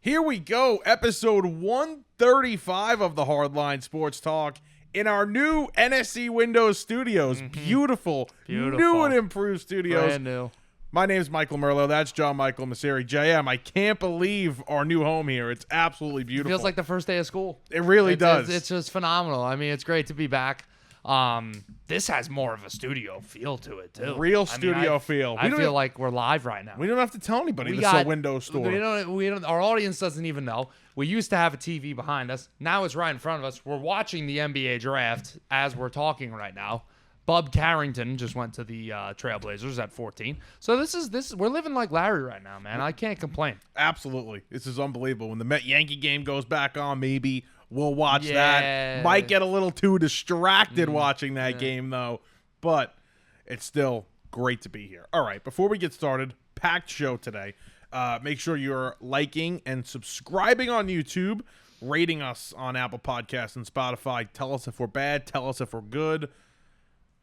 Here we go, episode 135 of the Hardline Sports Talk in our new NSC Windows studios. Beautiful, new and improved studios. Brand new. My name is Michael Merlo. That's John Michael Masseri. JM, I can't believe our new home here. It's absolutely beautiful. Feels like the first day of school. It really does. It's just phenomenal. I mean, it's great to be back. This has more of a studio feel to it too. Real studio feel. I feel like we're live right now. We don't have to tell anybody this is a Windows store. We don't. Our audience doesn't even know. We used to have a TV behind us. Now it's right in front of us. We're watching the NBA draft as we're talking right now. Bub Carrington just went to the Trailblazers at 14. So this is we're living like Larry right now, man. I can't complain. Absolutely. This is unbelievable. When the Met-Yankee game goes back on, maybe we'll watch that. Might get a little too distracted watching that game, though. But it's still great to be here. All right, before we get started, packed show today. Make sure you're liking and subscribing on YouTube, rating us on Apple Podcasts and Spotify. Tell us if we're bad. Tell us if we're good.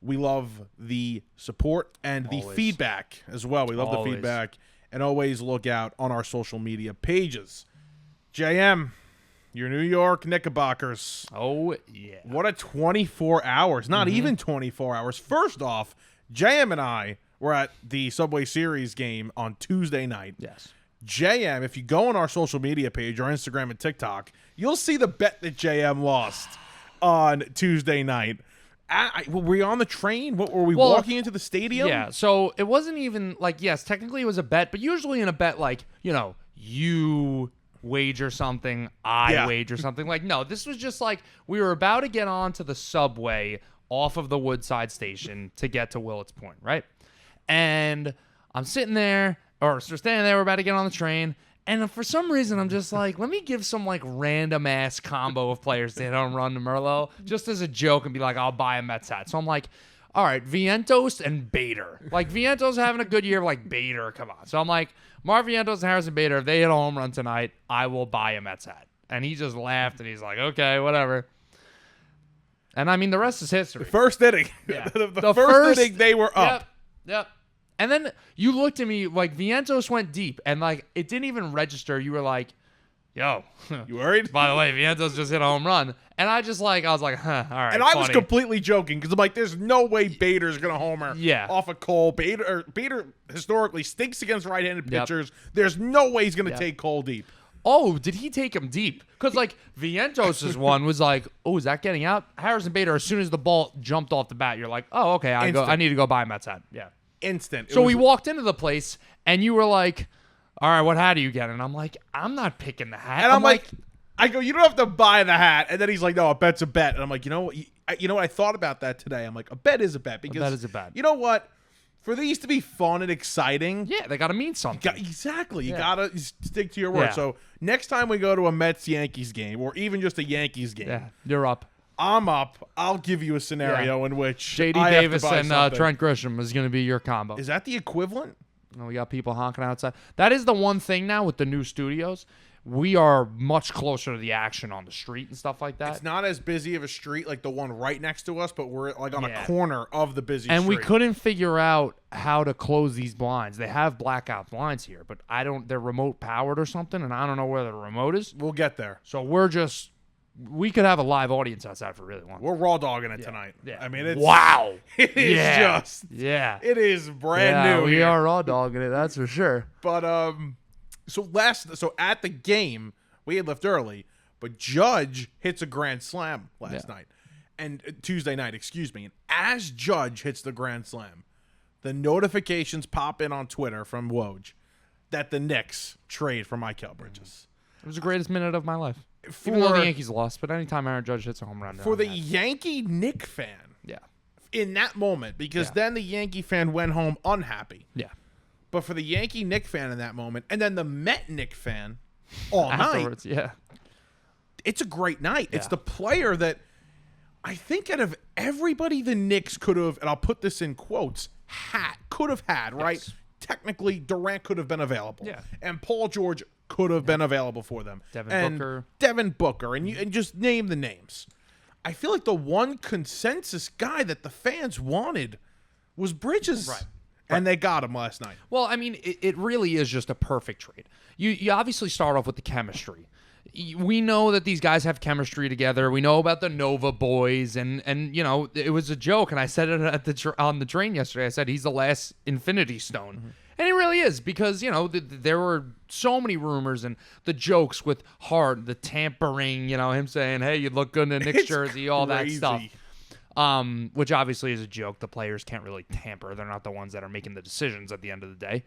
We love the support and the feedback as well. We love the feedback. And always look out on our social media pages. JM, your New York Knickerbockers. Oh, yeah. What a 24 hours. Not even 24 hours. First off, JM and I were at the Subway Series game on Tuesday night. Yes. JM, if you go on our social media page, our Instagram and TikTok, you'll see the bet that JM lost on Tuesday night. Were we on the train? What were we walking into the stadium? Yeah, so it wasn't even like, yes, technically it was a bet, but usually in a bet, like, you wager something, I wager something. Like, no, this was just like we were about to get onto the subway off of the Woodside station to get to Willets Point, right? And I'm sitting there, or standing there, we're about to get on the train. And for some reason, I'm just like, let me give some like random ass combo of players that don't run to Merlot just as a joke and be like, I'll buy a Mets hat. So I'm like, all right, Vientos and Bader. Like Vientos having a good year, like Bader, come on. So I'm like, Marv Vientos and Harrison Bader, if they hit a home run tonight, I will buy a Mets hat. And he just laughed and he's like, okay, whatever. And I mean, the rest is history. The first inning. Yeah. the first inning, they were up. Yep. And then you looked at me like Vientos went deep, and like it didn't even register. You were like, "Yo, you worried?" By the way, Vientos just hit a home run, and I was like, "Huh, all right." And I was completely joking because I'm like, "There's no way Bader's gonna homer off a Cole. Bader historically stinks against right-handed pitchers. There's no way he's gonna take Cole deep." Oh, did he take him deep? Because like Vientos' one was like, "Oh, is that getting out?" Harrison Bader, as soon as the ball jumped off the bat, you're like, "Oh, okay, I need to go buy a Mets hat." Yeah. Instant. So we walked into the place, and you were like, all right, what hat do you get? And I'm like, I'm not picking the hat. And I'm like, I go, you don't have to buy the hat. And then he's like, no, a bet's a bet. And I'm like, you know what? I thought about that today. I'm like, a bet is a bet. Because, a bet is a bet. You know what? For these to be fun and exciting. Yeah, they got to mean something. Exactly. You got to stick to your word. Yeah. So next time we go to a Mets-Yankees game, or even just a Yankees game. You're up. I'm up. I'll give you a scenario in which J.D. Davis and Trent Grisham is going to be your combo. Is that the equivalent? We got people honking outside. That is the one thing now with the new studios. We are much closer to the action on the street and stuff like that. It's not as busy of a street like the one right next to us, but we're like on a corner of the busy street. And we couldn't figure out how to close these blinds. They have blackout blinds here, but they're remote powered or something, and I don't know where the remote is. We'll get there. So we could have a live audience outside for really long. We're raw dogging it tonight. Yeah. I mean, it's wow. It is just it is brand new. We are raw dogging it, that's for sure. But so at the game, we had left early, but Judge hits a grand slam last night. And Tuesday night, excuse me. And as Judge hits the grand slam, the notifications pop in on Twitter from Woj that the Knicks trade for Mikal Bridges. It was the greatest minute of my life. Even though the Yankees lost, but anytime Aaron Judge hits a home run. For the Yankee Knick fan, in that moment, because then the Yankee fan went home unhappy. Yeah. But for the Yankee Knick fan in that moment, and then the Met Knick fan all afterwards, night, it's a great night. Yeah. It's the player that I think out of everybody the Knicks could have, and I'll put this in quotes, could have had, right? Yes. Technically, Durant could have been available. Yeah. And Paul George could have been available for them. Devin Booker, and just name the names. I feel like the one consensus guy that the fans wanted was Bridges. Right. And they got him last night. Well, I mean, it really is just a perfect trade. You obviously start off with the chemistry. We know that these guys have chemistry together. We know about the Nova boys, and you know, it was a joke, and I said it on the train yesterday. I said he's the last Infinity Stone. Mm-hmm. And he really is, because, you know, there were so many rumors and the jokes with Hart, the tampering, you know, him saying, hey, you look good in a Knicks jersey, all that stuff. Which obviously is a joke. The players can't really tamper. They're not the ones that are making the decisions at the end of the day.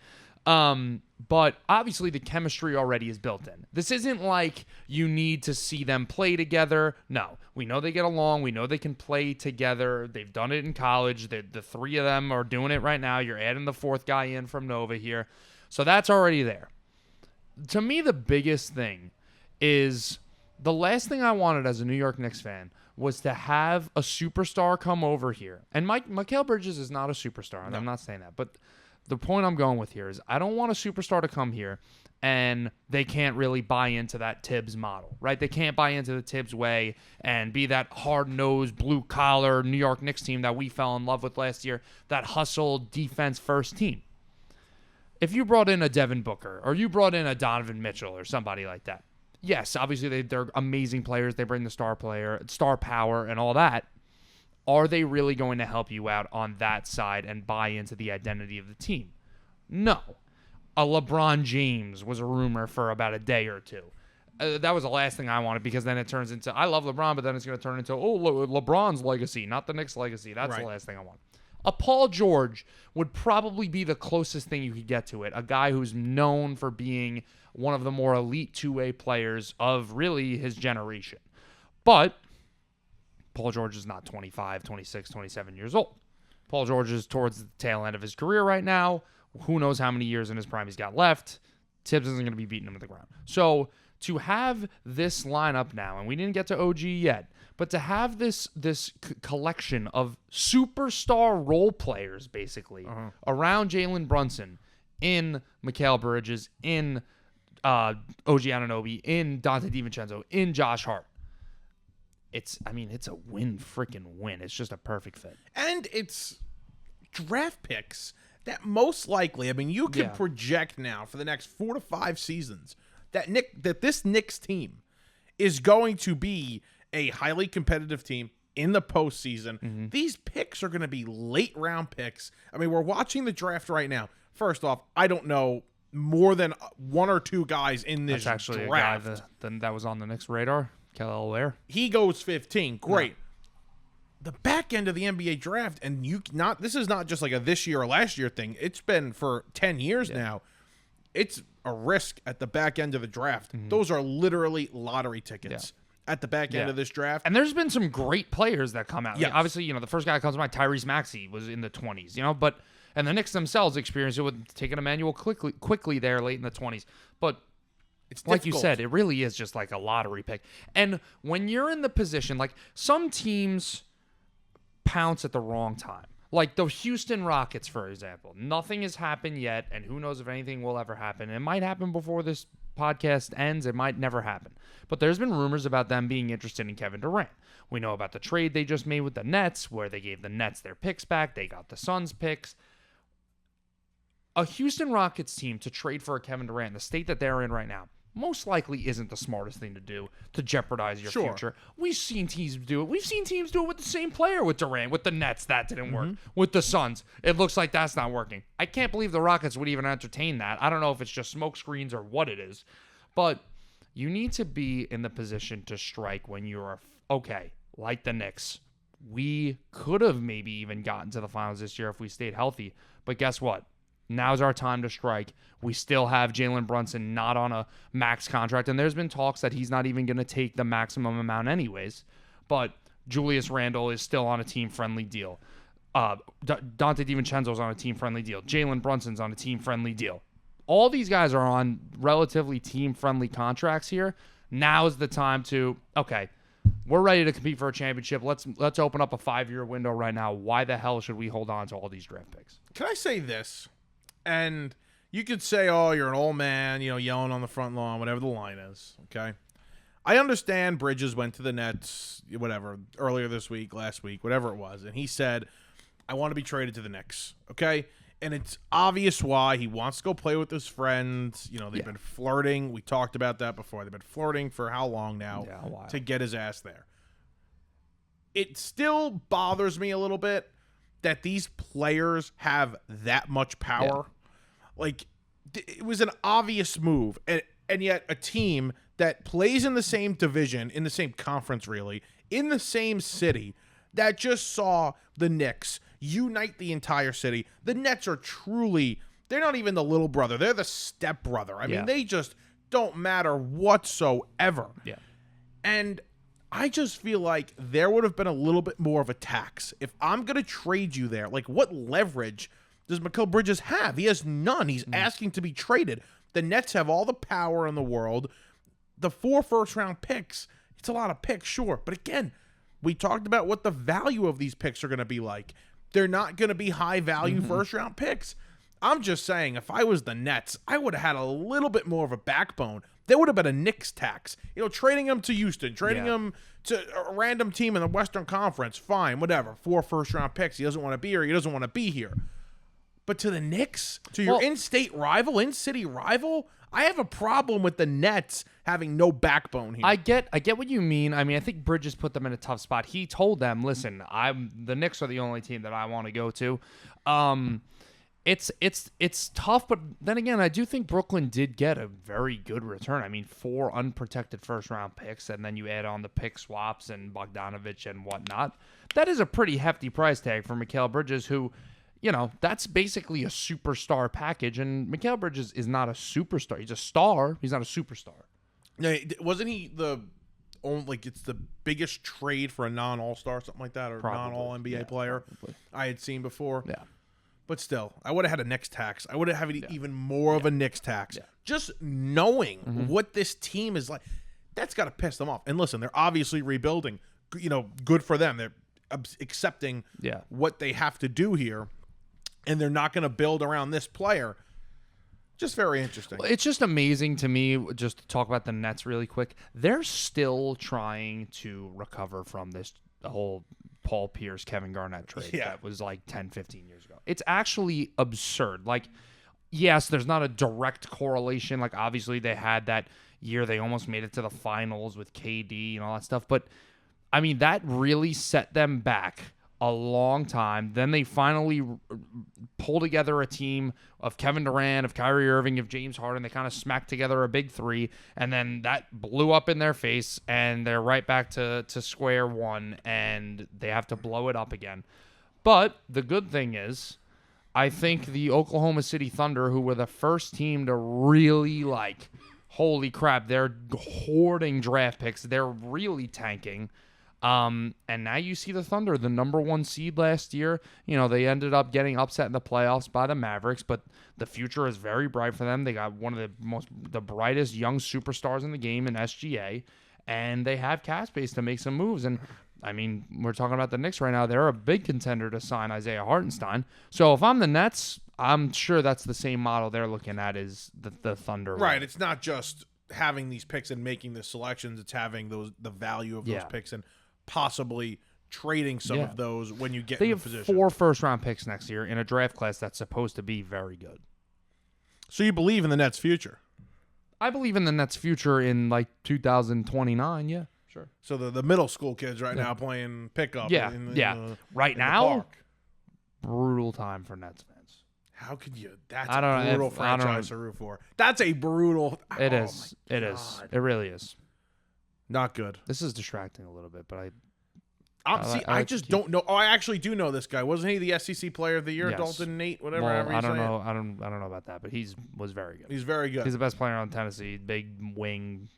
But obviously the chemistry already is built in. This isn't like you need to see them play together. No, we know they get along. We know they can play together. They've done it in college. The three of them are doing it right now. You're adding the fourth guy in from Nova here. So that's already there. To me, the biggest thing is the last thing I wanted as a New York Knicks fan was to have a superstar come over here. And Mikal Bridges is not a superstar. No. I'm not saying that. But the point I'm going with here is I don't want a superstar to come here and they can't really buy into that Tibbs model, right? They can't buy into the Tibbs way and be that hard-nosed, blue-collar New York Knicks team that we fell in love with last year, that hustle defense-first team. If you brought in a Devin Booker or you brought in a Donovan Mitchell or somebody like that, yes, obviously they're amazing players. They bring the star power and all that. Are they really going to help you out on that side and buy into the identity of the team? No. A LeBron James was a rumor for about a day or two. That was the last thing I wanted, because then it turns into, I love LeBron, but then it's going to turn into, LeBron's legacy, not the Knicks' legacy. That's the last thing I want. A Paul George would probably be the closest thing you could get to it. A guy who's known for being one of the more elite two-way players of really his generation. But Paul George is not 25, 26, 27 years old. Paul George is towards the tail end of his career right now. Who knows how many years in his prime he's got left. Tibbs isn't going to be beating him to the ground. So to have this lineup now, and we didn't get to OG yet, but to have this collection of superstar role players, basically, around Jalen Brunson, in Mikal Bridges, in OG Anunoby, in Donte DiVincenzo, in Josh Hart, it's a freaking win. It's just a perfect fit. And it's draft picks that most likely, you can project now for the next 4 to 5 seasons that this Knicks team is going to be a highly competitive team in the postseason. Mm-hmm. These picks are going to be late round picks. We're watching the draft right now. First off, I don't know more than 1 or 2 guys in this draft. That's actually draft. A guy that was on the Knicks radar. Kelly Ware. He goes 15. Great. Yeah. The back end of the NBA draft, and this is not just like a this year or last year thing. It's been for 10 years now. It's a risk at the back end of the draft. Mm-hmm. Those are literally lottery tickets at the back end of this draft. And there's been some great players that come out. Yes. Obviously, the first guy that comes to mind, Tyrese Maxey, was in the 20s, and the Knicks themselves experienced it with taking Emmanuel quickly there late in the 20s. But it's like difficult. You said, it really is just like a lottery pick. And when you're in the position, like some teams pounce at the wrong time. Like the Houston Rockets, for example. Nothing has happened yet, and who knows if anything will ever happen. It might happen before this podcast ends. It might never happen. But there's been rumors about them being interested in Kevin Durant. We know about the trade they just made with the Nets, where they gave the Nets their picks back. They got the Suns picks. A Houston Rockets team to trade for a Kevin Durant in the state that they're in right now most likely isn't the smartest thing to do to jeopardize your future. We've seen teams do it. We've seen teams do it with the same player with Durant. With the Nets, that didn't work. With the Suns, it looks like that's not working. I can't believe the Rockets would even entertain that. I don't know if it's just smoke screens or what it is. But you need to be in the position to strike when you're, like the Knicks. We could have maybe even gotten to the finals this year if we stayed healthy. But guess what? Now's our time to strike. We still have Jalen Brunson not on a max contract, and there's been talks that he's not even going to take the maximum amount anyways. But Julius Randle is still on a team-friendly deal. Donte DiVincenzo's on a team-friendly deal. Jalen Brunson's on a team-friendly deal. All these guys are on relatively team-friendly contracts here. Now's the time to, we're ready to compete for a championship. Let's open up a 5-year window right now. Why the hell should we hold on to all these draft picks? Can I say this? And you could say, you're an old man, yelling on the front lawn, whatever the line is, okay? I understand Bridges went to the Nets, whatever, earlier this week, last week, whatever it was, and he said, I want to be traded to the Knicks, okay? And it's obvious why. He wants to go play with his friends. You know, they've been flirting. We talked about that before. They've been flirting for how long now to get his ass there. It still bothers me a little bit that these players have that much power. Like, it was an obvious move. And yet a team that plays in the same division, in the same conference really, in the same city, that just saw the Knicks unite the entire city. The Nets are truly, they're not even the little brother. They're the stepbrother. I mean, they just don't matter whatsoever. Yeah. And I just feel like there would have been a little bit more of a tax. If I'm going to trade you there, like what leverage does Mikal Bridges have? He has none. He's asking to be traded. The Nets have all the power in the world. The 4 first-round picks, it's a lot of picks, sure. But again, we talked about what the value of these picks are going to be like. They're not going to be high-value first-round picks. I'm just saying, if I was the Nets, I would have had a little bit more of a backbone. There would have been a Knicks tax. You know, trading him to Houston, trading him to a random team in the Western Conference, fine, whatever. 4 first-round picks. He doesn't want to be here. He doesn't want to be here. But to the Knicks, to your in-state rival, in-city rival, I have a problem with the Nets having no backbone here. I get what you mean. I mean, I think Bridges put them in a tough spot. He told them, "Listen, the Knicks are the only team that I want to go to." It's tough, but then again, I do think Brooklyn did get a very good return. I mean, 4 unprotected first-round picks, and then you add on the pick swaps and Bogdanovich and whatnot. That is a pretty hefty price tag for Mikal Bridges, who, you know, that's basically a superstar package, and Mikal Bridges is not a superstar. He's a star. He's not a superstar. Now, wasn't he the only, like, it's the biggest trade for a non-All-Star, something like that, or non-All-NBA player I had seen before? Yeah. But still, I would have had a Knicks tax. I would have had even more of a Knicks tax. Yeah. Just knowing what this team is like, that's got to piss them off. And listen, they're obviously rebuilding. You know, good for them. They're accepting what they have to do here, and they're not going to build around this player. Just very interesting. Well, it's just amazing to me, just to talk about the Nets really quick. They're still trying to recover from this whole Paul Pierce, Kevin Garnett trade that was like 10, 15 years ago. It's actually absurd. Like, yes, there's not a direct correlation. Like, obviously, they had that year they almost made it to the finals with KD and all that stuff. But, I mean, that really set them back a long time. Then they finally pull together a team of Kevin Durant, of Kyrie Irving, of James Harden. They kind of smacked together a big 3, and then that blew up in their face, and they're right back to square one, and they have to blow it up again. But the good thing is, I think the Oklahoma City Thunder, who were the first team to really, like, holy crap, they're hoarding draft picks. They're really tanking. And now you see the Thunder, the number 1 seed last year. You know, they ended up getting upset in the playoffs by the Mavericks, but the future is very bright for them. They got one of the brightest young superstars in the game in SGA, and they have cap space to make some moves. And I mean, we're talking about the Knicks right now. They're a big contender to sign Isaiah Hartenstein. So if I'm the Nets, I'm sure that's the same model they're looking at is the Thunder. Right. It's not just having these picks and making the selections. It's having the value of those picks and possibly trading some of those when you get in the position. They have 4 first-round picks next year in a draft class that's supposed to be very good. So you believe in the Nets' future? I believe in the Nets' future in, like, 2029, yeah. Sure. So the middle school kids right now playing pickup. Right now, brutal time for Nets fans. How could you? That's a brutal franchise to root for. That's a brutal. It is. It is. It really is. Not good. This is distracting a little bit, but I just don't know. Oh, I actually do know this guy. Wasn't he the SEC Player of the Year? Yes. Dalton Nate, whatever. Well, I don't know. I don't know about that, but was very good. He's very good. He's the best player on Tennessee. Big wing.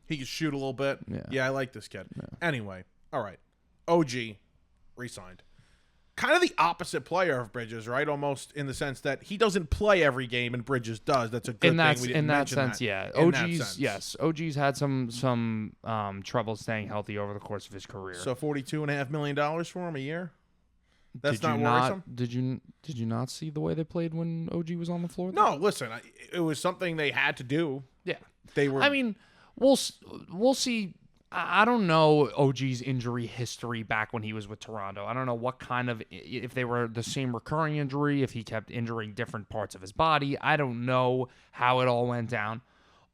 He can shoot a little bit. Yeah, I like this kid. Yeah. Anyway, all right. OG re-signed. Kind of the opposite player of Bridges, right? Almost in the sense that he doesn't play every game and Bridges does. That's a good thing. We didn't mention that. Yeah. OG's had some trouble staying healthy over the course of his career. So $42.5 million for him a year? That's not worrisome? Did you not see the way they played when OG was on the floor? No, listen. It was something they had to do. Yeah. They were. I mean, we'll see. I don't know OG's injury history back when he was with Toronto. I don't know what kind of, if they were the same recurring injury, if he kept injuring different parts of his body. I don't know how it all went down.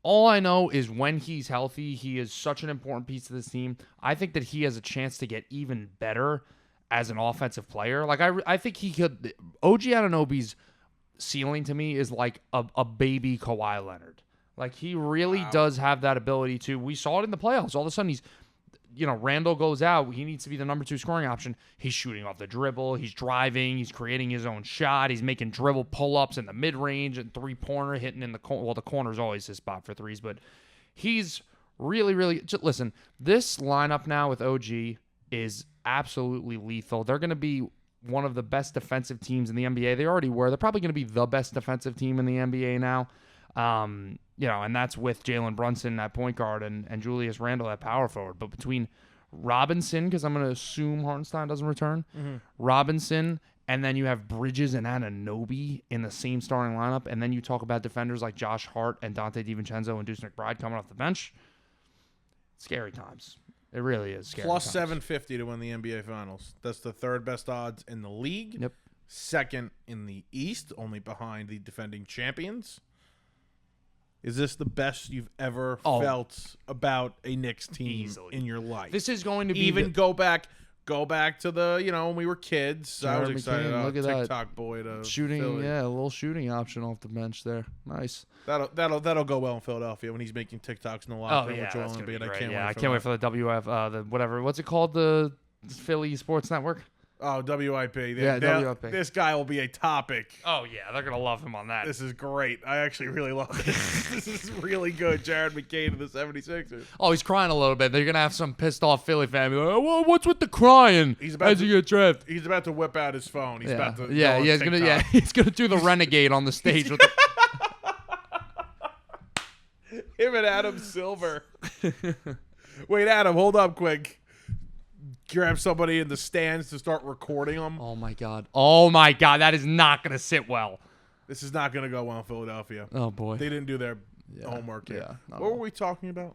All I know is when he's healthy, he is such an important piece of this team. I think that he has a chance to get even better as an offensive player. Like, I think he could. OG Anunoby's ceiling to me is like a baby Kawhi Leonard. Like, he really does have that ability to. We saw it in the playoffs. All of a sudden, he's, Randall goes out. He needs to be the number 2 scoring option. He's shooting off the dribble. He's driving. He's creating his own shot. He's making dribble pull-ups in the mid-range and three-pointer, hitting in the corner. Well, the corner's always his spot for threes, but he's really, really. Listen, this lineup now with OG is absolutely lethal. They're going to be one of the best defensive teams in the NBA. They already were. They're probably going to be the best defensive team in the NBA now. And that's with Jalen Brunson at point guard and Julius Randle at power forward. But between Robinson, because I'm going to assume Hartenstein doesn't return, Robinson, and then you have Bridges and Anunoby in the same starting lineup, and then you talk about defenders like Josh Hart and Dante DiVincenzo and Deuce McBride coming off the bench. Scary times. It really is scary Plus times. 750 to win the NBA Finals. That's the third best odds in the league. Yep. Second in the East, only behind the defending champions. Is this the best you've ever felt about a Knicks team in your life? This is going to be go back to the when we were kids. I was excited. Look at TikTok that. boy to shooting. Philly. Yeah, a little shooting option off the bench there. Nice. That'll go well in Philadelphia when he's making TikToks in the locker room with Joel Embiid. I can't wait for the WF. The whatever. What's it called? The Philly Sports Network. Oh, WIP. WIP. This guy will be a topic. Oh, yeah. They're going to love him on that. This is great. I actually really love this. This is really good. Jared McCain of the 76ers. Oh, he's crying a little bit. They're going to have some pissed off Philly fan be like, oh, well, what's with the crying? He's about to whip out his phone. He's about to he's going to do the renegade on the stage. With him and Adam Silver. Wait, Adam, hold up quick. Grab somebody in the stands to start recording them. Oh, my God. That is not going to sit well. This is not going to go well in Philadelphia. Oh, boy. They didn't do their homework yet. What were we talking about?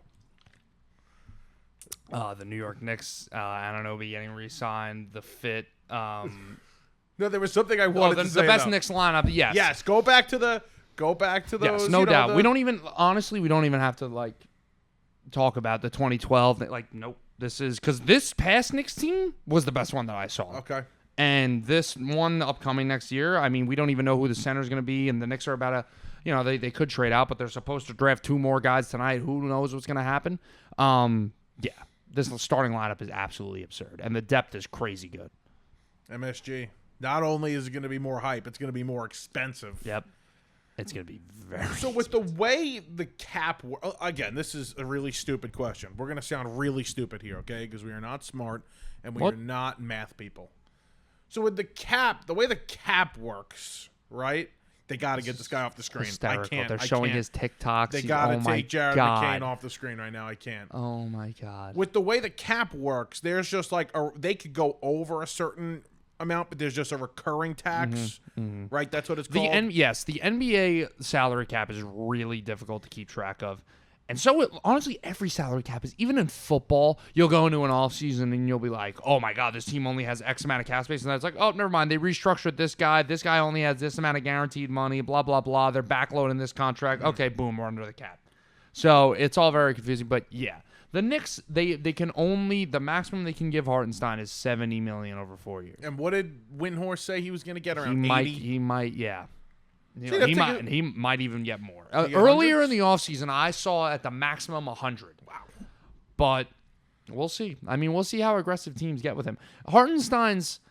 The New York Knicks, Anunoby getting re-signed, the fit. No, there was something I wanted to say. The best Knicks lineup, yes. Yes, go back to those. Yes, no doubt. We don't even have to, talk about the 2012. Nope. This is because this past Knicks team was the best one that I saw. Okay. And this one upcoming next year, I mean, we don't even know who the center is going to be, and the Knicks are about to, they could trade out, but they're supposed to draft 2 more guys tonight. Who knows what's going to happen? This starting lineup is absolutely absurd, and the depth is crazy good. MSG. Not only is it going to be more hype, it's going to be more expensive. Yep. It's going to be very So with the way the cap again, this is a really stupid question. We're going to sound really stupid here, okay? Because we are not smart and we are not math people. So with the way the cap works, right? They got to get this guy off the screen. Hysterical. I can't. They're showing his TikToks. They got to take Jared McCain off the screen right now. I can't. Oh my God. With the way the cap works, there's just they could go over a certain amount, but there's just a recurring tax, right? That's what it's called. The NBA salary cap is really difficult to keep track of. And so, honestly, every salary cap is, even in football, you'll go into an offseason and you'll be like, oh my God, this team only has X amount of cap space. And then it's like, oh, never mind. They restructured this guy. This guy only has this amount of guaranteed money, blah, blah, blah. They're backloading this contract. Okay, boom, we're under the cap. So it's all very confusing. But yeah, the Knicks, they can only, the maximum they can give Hartenstein is $70 million over 4 years. And what did Windhorst say he was going to get around 80? He might, yeah. He might even get more. Earlier in the offseason, I saw at the maximum 100. Wow. But we'll see. I mean, we'll see how aggressive teams get with him. Hartenstein's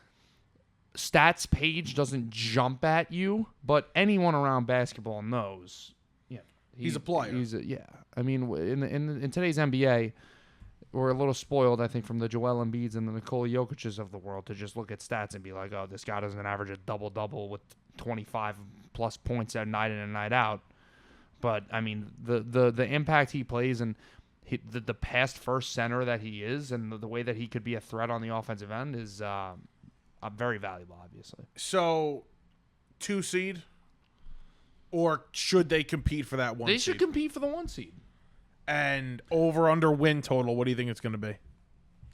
stats page doesn't jump at you, but anyone around basketball knows. Yeah, he's a player. I mean, in today's NBA, we're a little spoiled, I think, from the Joel Embiids and the Nikola Jokic's of the world to just look at stats and be like, oh, this guy doesn't average a double-double with 25-plus points at night in and night out. But, I mean, the impact he plays and the past first center that he is and the way that he could be a threat on the offensive end is very valuable, obviously. So, 2 seed? Or should they compete for that 1 seed? They should compete for the 1 seed. And over under win total, what do you think it's going to be?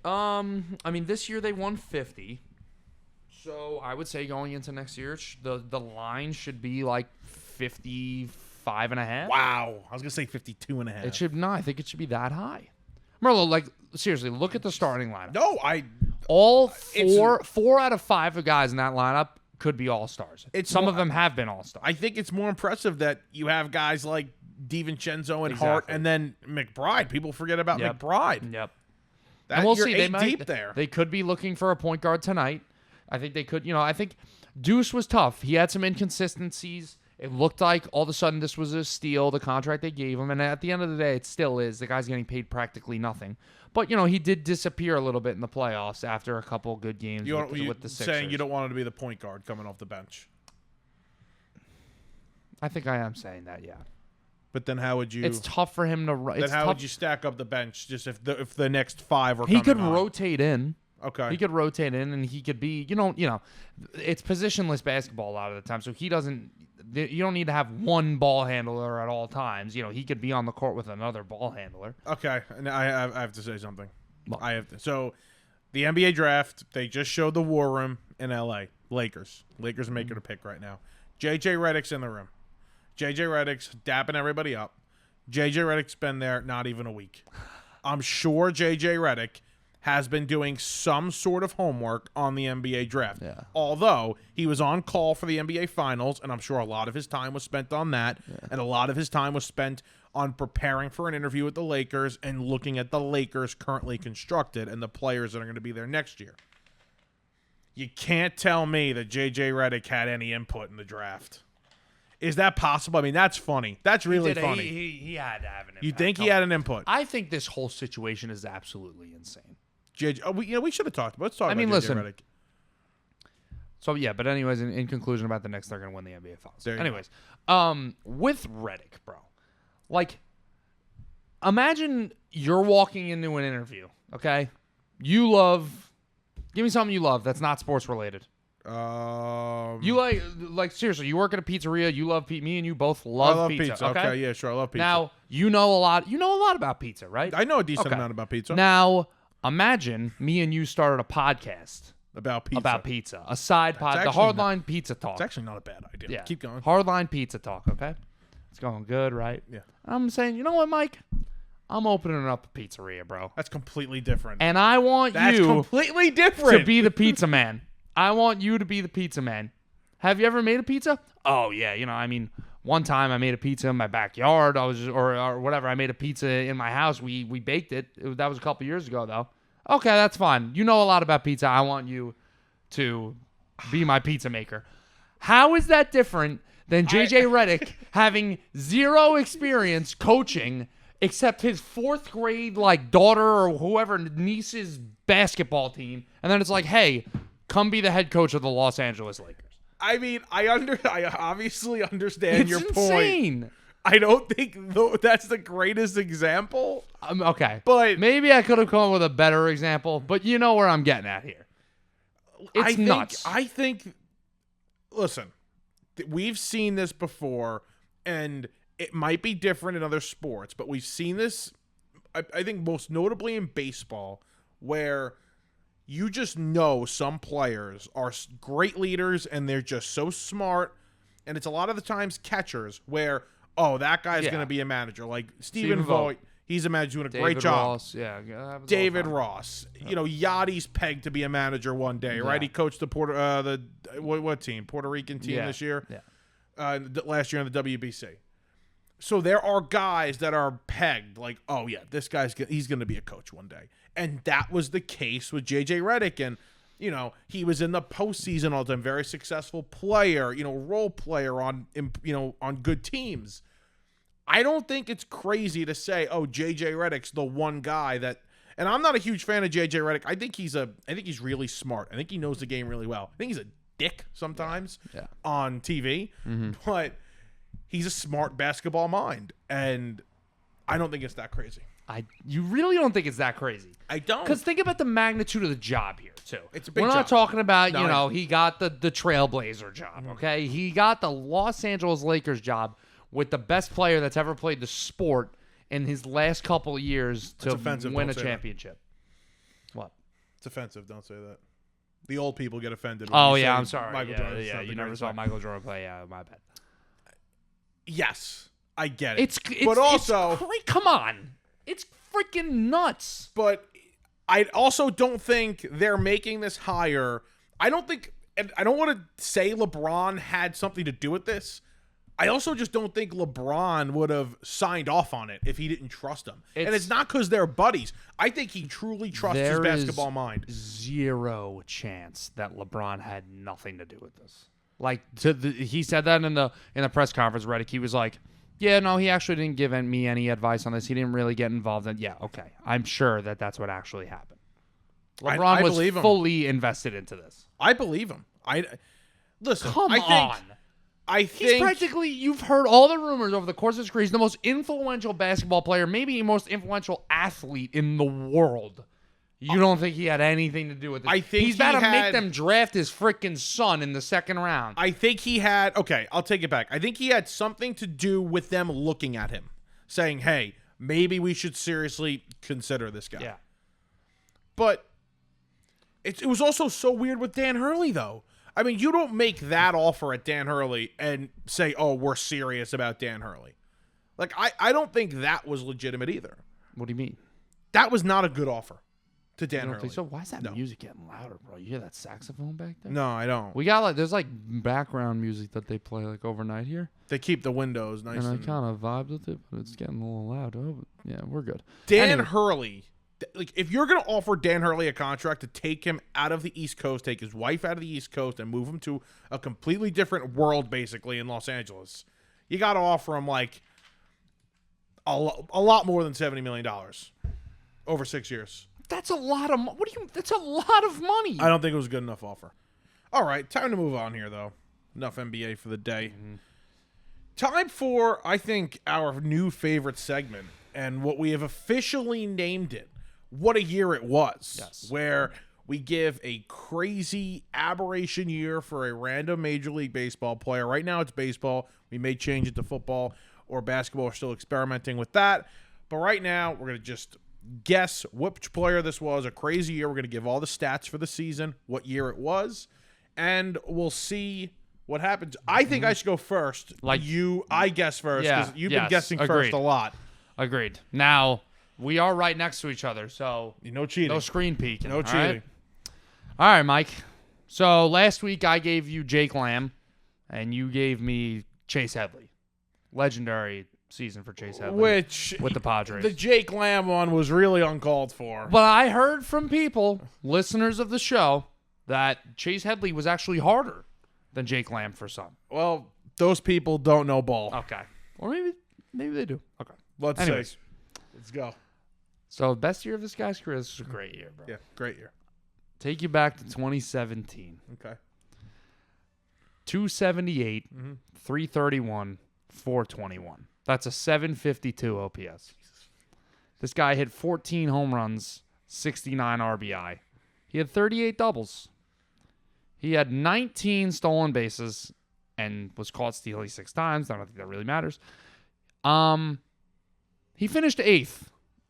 I mean, this year they won 50. So I would say going into next year, the line should be like 55.5. Wow. I was going to say 52.5. It should not. I think it should be that high. Merlo, like, seriously, look at the starting lineup. No, all four out of 5 guys in that lineup could be all-stars. Some of them have been all-stars. I think it's more impressive that you have guys like DiVincenzo and Hart, and then McBride. People forget about McBride. Yep. And we'll see. They might deep there. They could be looking for a point guard tonight. I think they could. I think Deuce was tough. He had some inconsistencies. It looked like all of a sudden this was a steal, the contract they gave him. And at the end of the day, it still is. The guy's getting paid practically nothing. But, he did disappear a little bit in the playoffs after a couple good games with the Sixers. Saying you don't want him to be the point guard coming off the bench. I think I am saying that, yeah. But then how would you... It's tough for him to... Then how would you stack up the bench just if the next 5 were He could on? rotate in. Okay. He could rotate in, and he could be... it's positionless basketball a lot of the time, so he doesn't... You don't need to have one ball handler at all times. He could be on the court with another ball handler. Okay, and I have to say something. So, the NBA draft, they just showed the war room in LA. Lakers are making a pick right now. JJ Redick's in the room. JJ Redick's dapping everybody up. JJ Redick's been there not even a week. I'm sure JJ Redick has been doing some sort of homework on the NBA draft. Yeah. Although he was on call for the NBA Finals, and I'm sure a lot of his time was spent on that, and a lot of his time was spent on preparing for an interview with the Lakers and looking at the Lakers currently constructed and the players that are going to be there next year. You can't tell me that JJ Redick had any input in the draft. Is that possible? I mean, that's funny. That's really funny. He had to have an input. You think he had an input? I think this whole situation is absolutely insane. We should have talked about. Let's talk about listen. JJ Redick. So yeah, but anyways, in conclusion about the Knicks, they're gonna win the NBA Finals. Anyways, with Redick, bro, like, imagine you're walking into an interview. Okay, give me something you love that's not sports related. You like seriously, you work at a pizzeria. You love pizza. Me and you both love pizza. Okay, yeah, sure, I love pizza. Now you know a lot about pizza, right? I know a decent amount about pizza. Now imagine me and you started a podcast about pizza. A side pod, the Hardline Pizza Talk. It's actually not a bad idea. Yeah. Keep going. Hardline Pizza Talk, okay? It's going good, right? Yeah. I'm saying, you know what, Mike? I'm opening up a pizzeria, bro. That's completely different. And I want you completely different to be the pizza man. I want you to be the pizza man. Have you ever made a pizza? Oh, yeah. One time I made a pizza in my backyard. Or whatever. I made a pizza in my house. We baked it. That was a couple years ago, though. Okay, that's fine. You know a lot about pizza. I want you to be my pizza maker. How is that different than JJ Redick having zero experience coaching except his 4th grade daughter or whoever niece's basketball team, and then it's like, hey, come be the head coach of the Los Angeles Lakers? I mean, I obviously understand your insane. Point. I don't think that's the greatest example. Okay. But maybe I could have come up with a better example, but you know where I'm getting at here. It's nuts. I think, listen, we've seen this before, and it might be different in other sports, but we've seen this, I think most notably in baseball, where you just know some players are great leaders, and they're just so smart, and it's a lot of the times catchers where, oh, that guy's going to be a manager. Like Stephen Vogt, he's a manager doing a great job. Ross, yeah. David Ross. Yachty's pegged to be a manager one day, right? He coached the what team? Puerto Rican team this year? Yeah. Last year in the WBC. So there are guys that are pegged like, oh, yeah, this he's going to be a coach one day. And that was the case with JJ Redick. And, he was in the postseason all the time, very successful player, role player on good teams. I don't think it's crazy to say, oh, JJ Redick's the one guy that, and I'm not a huge fan of JJ Redick. I think he's really smart. I think he knows the game really well. I think he's a dick sometimes on TV, but he's a smart basketball mind, and I don't think it's that crazy. You really don't think it's that crazy? I don't. Because think about the magnitude of the job here, too. It's a big job. We're not talking about, he got the Trailblazer job, okay? He got the Los Angeles Lakers job with the best player that's ever played the sport in his last couple of years to win a Don't say championship. What? It's offensive. Don't say that. The old people get offended. Oh, yeah, I'm sorry. Michael Jordan. Yeah, you never saw Michael Jordan play. Yeah, my bad. Yes, I get it. Come on. It's freaking nuts. But I also don't think they're making this hire. I don't think, and I don't want to say LeBron had something to do with this. I also just don't think LeBron would have signed off on it if he didn't trust him. And it's not because they're buddies. I think he truly trusts his basketball mind. Zero chance that LeBron had nothing to do with this. Like he said that in the press conference, Redick. He was like, "Yeah, no, he actually didn't give me any advice on this. He didn't really get involved in." Yeah, okay, I'm sure that's what actually happened. LeBron was fully invested into this. I believe him. Listen. Come on. He's practically, you've heard all the rumors over the course of his career. He's the most influential basketball player, maybe the most influential athlete in the world. You don't think he had anything to do with it? I think he's about to make them draft his freaking son in the second round. I think he had, okay, I'll take it back. I think he had something to do with them looking at him, saying, hey, maybe we should seriously consider this guy. Yeah. But it was also so weird with Dan Hurley, though. I mean, you don't make that offer at Dan Hurley and say, oh, we're serious about Dan Hurley. Like, I don't think that was legitimate either. What do you mean? That was not a good offer to Dan You don't Hurley. think so? Why is that music getting louder, bro? You hear that saxophone back there? No, I don't. We got there's background music that they play overnight here. They keep the windows nice. And I kind of vibed with it, but it's getting a little loud. Oh, yeah, we're good. Dan Hurley. Like, if you're going to offer Dan Hurley a contract to take him out of the East Coast, take his wife out of the East Coast, and move him to a completely different world, basically, in Los Angeles, you got to offer him, like, a lot more than $70 million over 6 years. That's a lot of that's a lot of money. I don't think it was a good enough offer. All right, time to move on here, though. Enough NBA for the day. Mm-hmm. Time for, I think, our new favorite segment, and what we have officially named it. What a year it was. Yes. Where we give a crazy aberration year for a random Major League Baseball player. Right now it's baseball. We may change it to football or basketball. We're still experimenting with that. But right now we're going to just guess which player this was. A crazy year. We're going to give all the stats for the season, what year it was, and we'll see what happens. I think I should go first. I guess first because you've been guessing first a lot. Agreed. Now, we are right next to each other, so no cheating. No screen peeking. No cheating. All right, Mike. So last week I gave you Jake Lamb, and you gave me Chase Headley. Legendary season for Chase Headley. With the Padres. The Jake Lamb one was really uncalled for. But I heard from people, listeners of the show, that Chase Headley was actually harder than Jake Lamb for some. Well, those people don't know ball. Okay. Or maybe they do. Okay. Let's see. Let's go. So, best year of this guy's career. This is a great year, bro. Yeah, great year. Take you back to 2017. Okay. 278, 331, 421. That's a 752 OPS. This guy hit 14 home runs, 69 RBI. He had 38 doubles. He had 19 stolen bases and was caught stealing 6 times. I don't think that really matters. He finished 8th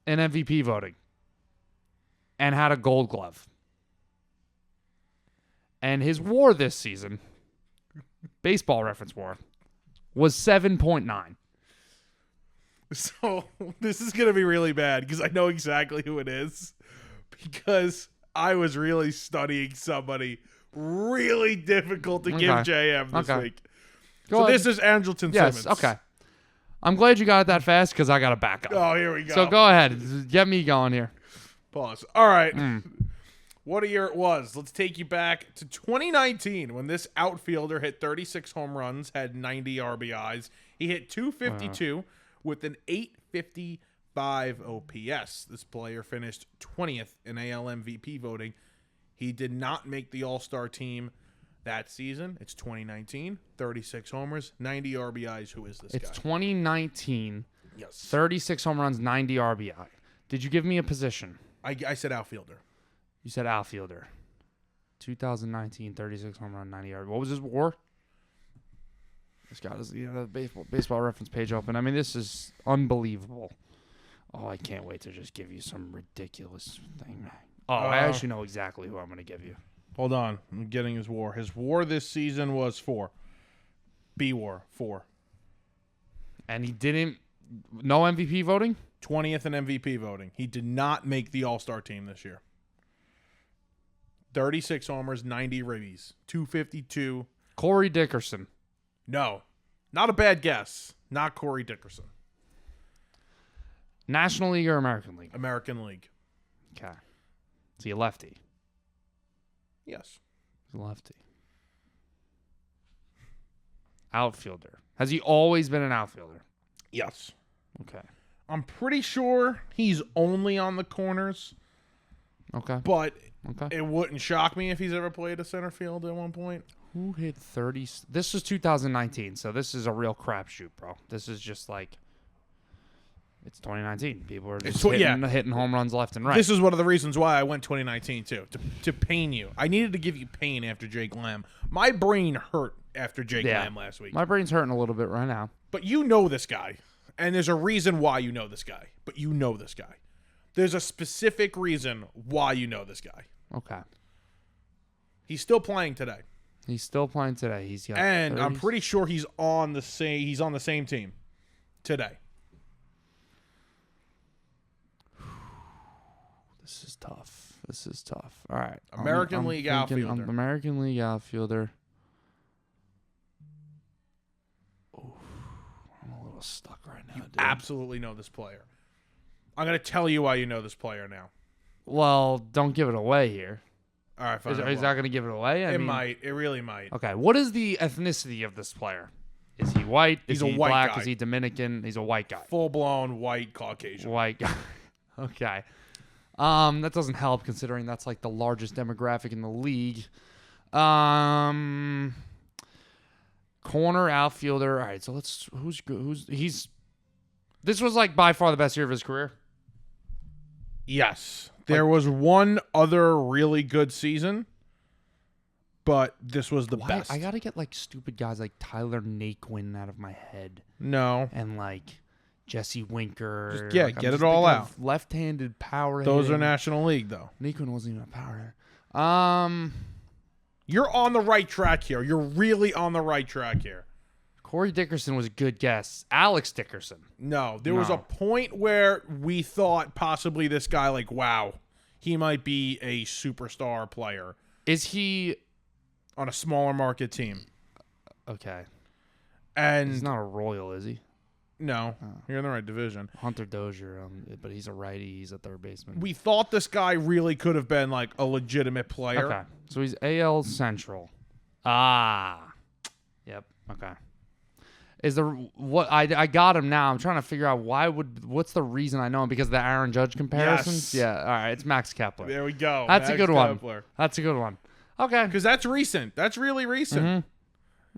in MVP voting and had a Gold Glove. And his WAR this season, Baseball Reference WAR, was 7.9. So this is going to be really bad because I know exactly who it is because I was really studying somebody really difficult to give JM this week. This is Andrelton Simmons. Okay. I'm glad you got it that fast because I got to back up. Oh, here we go. So go ahead. Get me going here. Pause. All right. What a year it was. Let's take you back to 2019 when this outfielder hit 36 home runs, had 90 RBIs. He hit 252 with an 855 OPS. This player finished 20th in AL MVP voting. He did not make the All-Star team that season. It's 2019, 36 homers, 90 RBIs. Who is this guy? It's 2019. Yes. 36 home runs, 90 RBI. Did you give me a position? I said outfielder. You said outfielder. 2019, 36 home run, 90 RBI. What was his WAR? This guy has the baseball reference page open. I mean, this is unbelievable. Oh, I can't wait to just give you some ridiculous thing. Oh, I actually know exactly who I'm going to give you. Hold on. I'm getting his WAR. His WAR this season was 4. B-WAR, 4. And he didn't... No MVP voting? 20th in MVP voting. He did not make the All-Star team this year. 36 homers, 90 ribbies, 252. Corey Dickerson. No. Not a bad guess. Not Corey Dickerson. National League or American League? American League. Okay. Is he a lefty? Yes. He's a lefty. Outfielder. Has he always been an outfielder? Yes. Okay. I'm pretty sure he's only on the corners. Okay. But it wouldn't shock me if he's ever played a center field at one point. Who hit 30? This was 2019, so this is a real crapshoot, bro. This is just like... It's 2019. People are just hitting home runs left and right. This is one of the reasons why I went 2019, too, to pain you. I needed to give you pain after Jake Lamb. My brain hurt after Jake Lamb last week. My brain's hurting a little bit right now. But you know this guy, and there's a reason why you know this guy. But you know this guy. There's a specific reason why you know this guy. Okay. He's still playing today. He's still playing today. He's got and 30s. I'm pretty sure he's on the same team today. This is tough. All right. American League outfielder. American League outfielder. Oof, I'm a little stuck right now, dude. Absolutely know this player. I'm going to tell you why you know this player now. Well, don't give it away here. All right, fine. Is that going to give it away? It might. It really might. Okay. What is the ethnicity of this player? Is he white? He's is he a white black? guy. Is he Dominican? He's a white guy. Full-blown white Caucasian. White guy. Okay. That doesn't help considering that's like the largest demographic in the league. Corner outfielder. All right, so this was like by far the best year of his career. Yes. There was one other really good season, but this was the best. I got to get like stupid guys like Tyler Naquin out of my head. No. And like Jesse Winker. Just, get it all out. Left-handed power. Those are National League, though. Naquin wasn't even a power hitter. You're on the right track here. You're really on the right track here. Corey Dickerson was a good guess. Alex Dickerson. No, there was a point where we thought possibly this guy, like, wow, he might be a superstar player. Is he on a smaller market team? Okay. And he's not a Royal, is he? No, you're in the right division. Hunter Dozier, but he's a righty. He's a third baseman. We thought this guy really could have been like a legitimate player. Okay, so he's AL Central. Ah, yep. Okay. Is the what I got him now? I'm trying to figure out what's the reason I know him, because of the Aaron Judge comparisons. Yes. Yeah. All right. It's Max Kepler. There we go. That's Max a good Kepler. one. That's a good one. Okay. Because that's recent. That's really recent. Mm-hmm.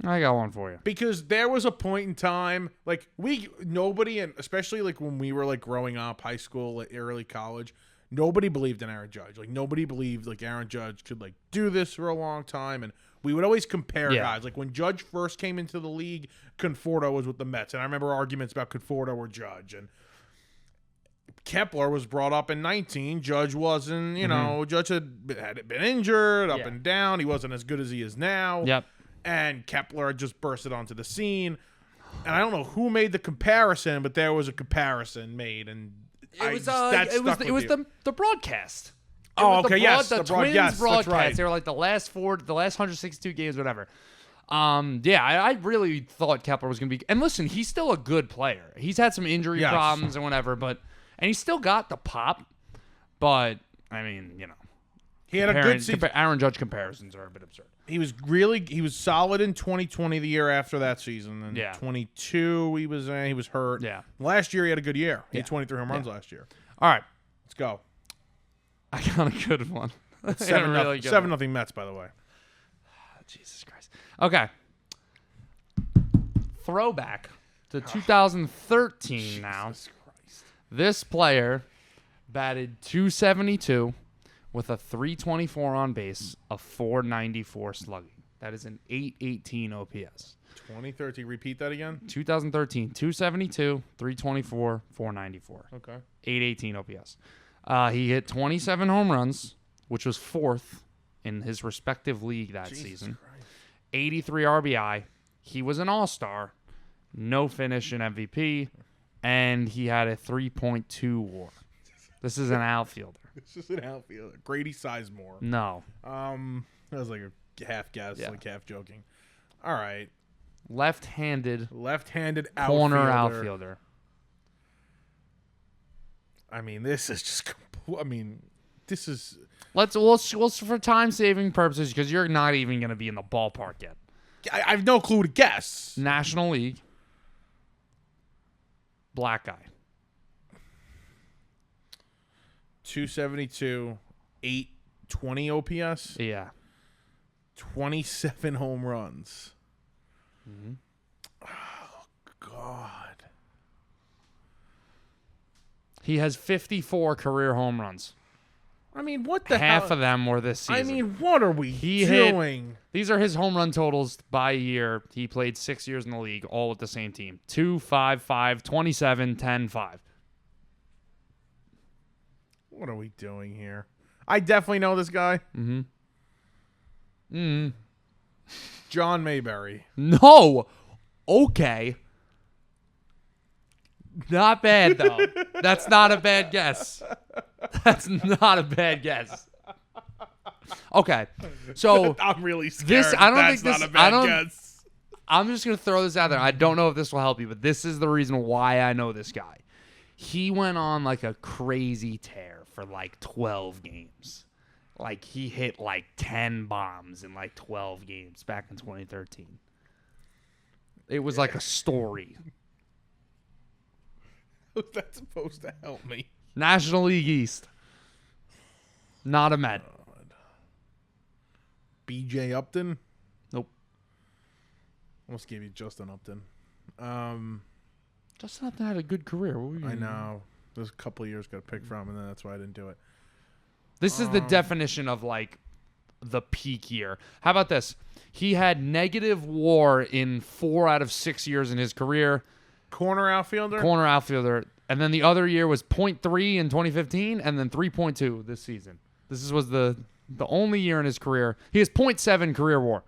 I got one for you. Because there was a point in time, like nobody, and especially like when we were like growing up, high school, like early college, nobody believed in Aaron Judge. Like nobody believed like Aaron Judge could like do this for a long time, and we would always compare guys. Like when Judge first came into the league, Conforto was with the Mets, and I remember arguments about Conforto or Judge, and Kepler was brought up in 19. Judge wasn't, you know, Judge had been injured, up and down. He wasn't as good as he is now. Yep. And Kepler had just bursted onto the scene. And I don't know who made the comparison, but there was a comparison made, and it was the broadcast. Oh, okay, yes, the Twins broadcast. That's right. They were like the last 162 games, whatever. I really thought Kepler was going to be, and listen, he's still a good player. He's had some injury problems and whatever, and he's still got the pop. But I mean, you know, he had a good season. Aaron Judge comparisons are a bit absurd. He was solid in 2020, the year after that season. And 22, he was hurt. Yeah. Last year he had a good year. He had 23 home runs last year. All right, let's go. I got a good one. 7-0 Mets, by the way. Jesus Christ. Okay. Throwback to 2013 now. Jesus Christ. This player batted .272 with a .324 on base, a .494 slugging. That is an 818 OPS. 2013. Repeat that again. 2013, 272, 324, 494. Okay. 818 OPS. He hit 27 home runs, which was 4th in his respective league that season. Christ. 83 RBI. He was an all-star. No finish in MVP. And he had a 3.2 WAR. This is an outfielder. This is an outfielder. Grady Sizemore. No. That was like a half guess, like half joking. All right. Left-handed outfielder. corner outfielder. I mean, this is just. This is. Let's for time-saving purposes, because you're not even going to be in the ballpark yet. I have no clue to guess. National League. Black guy. 272, 820 OPS. Yeah. 27 home runs. Mm-hmm. Oh, God. He has 54 career home runs. I mean, what the Half hell? of them were this season. I mean, what are we doing? These are his home run totals by year. He played 6 years in the league, all with the same team. 2, 5, 5, 27, 10, 5. What are we doing here? I definitely know this guy. John Mayberry. No. Okay. Not bad, though. That's not a bad guess. That's not a bad guess. Okay. So I'm really scared. Guess. I'm just going to throw this out there. I don't know if this will help you, but this is the reason why I know this guy. He went on like a crazy tear for like 12 games. Like he hit like 10 bombs in like 12 games back in 2013. It was like a story. How's that supposed to help me? National League East. Not a Met. BJ Upton? Nope. Almost gave you Justin Upton. Justin Upton had a good career. I know. There's a couple of years got to pick from, and then that's why I didn't do it. This is the definition of like the peak year. How about this? He had negative WAR in 4 out of 6 years in his career. Corner outfielder? Corner outfielder. And then the other year was 0.3 in 2015 and then 3.2 this season. This was the only year in his career. He has 0.7 career WAR.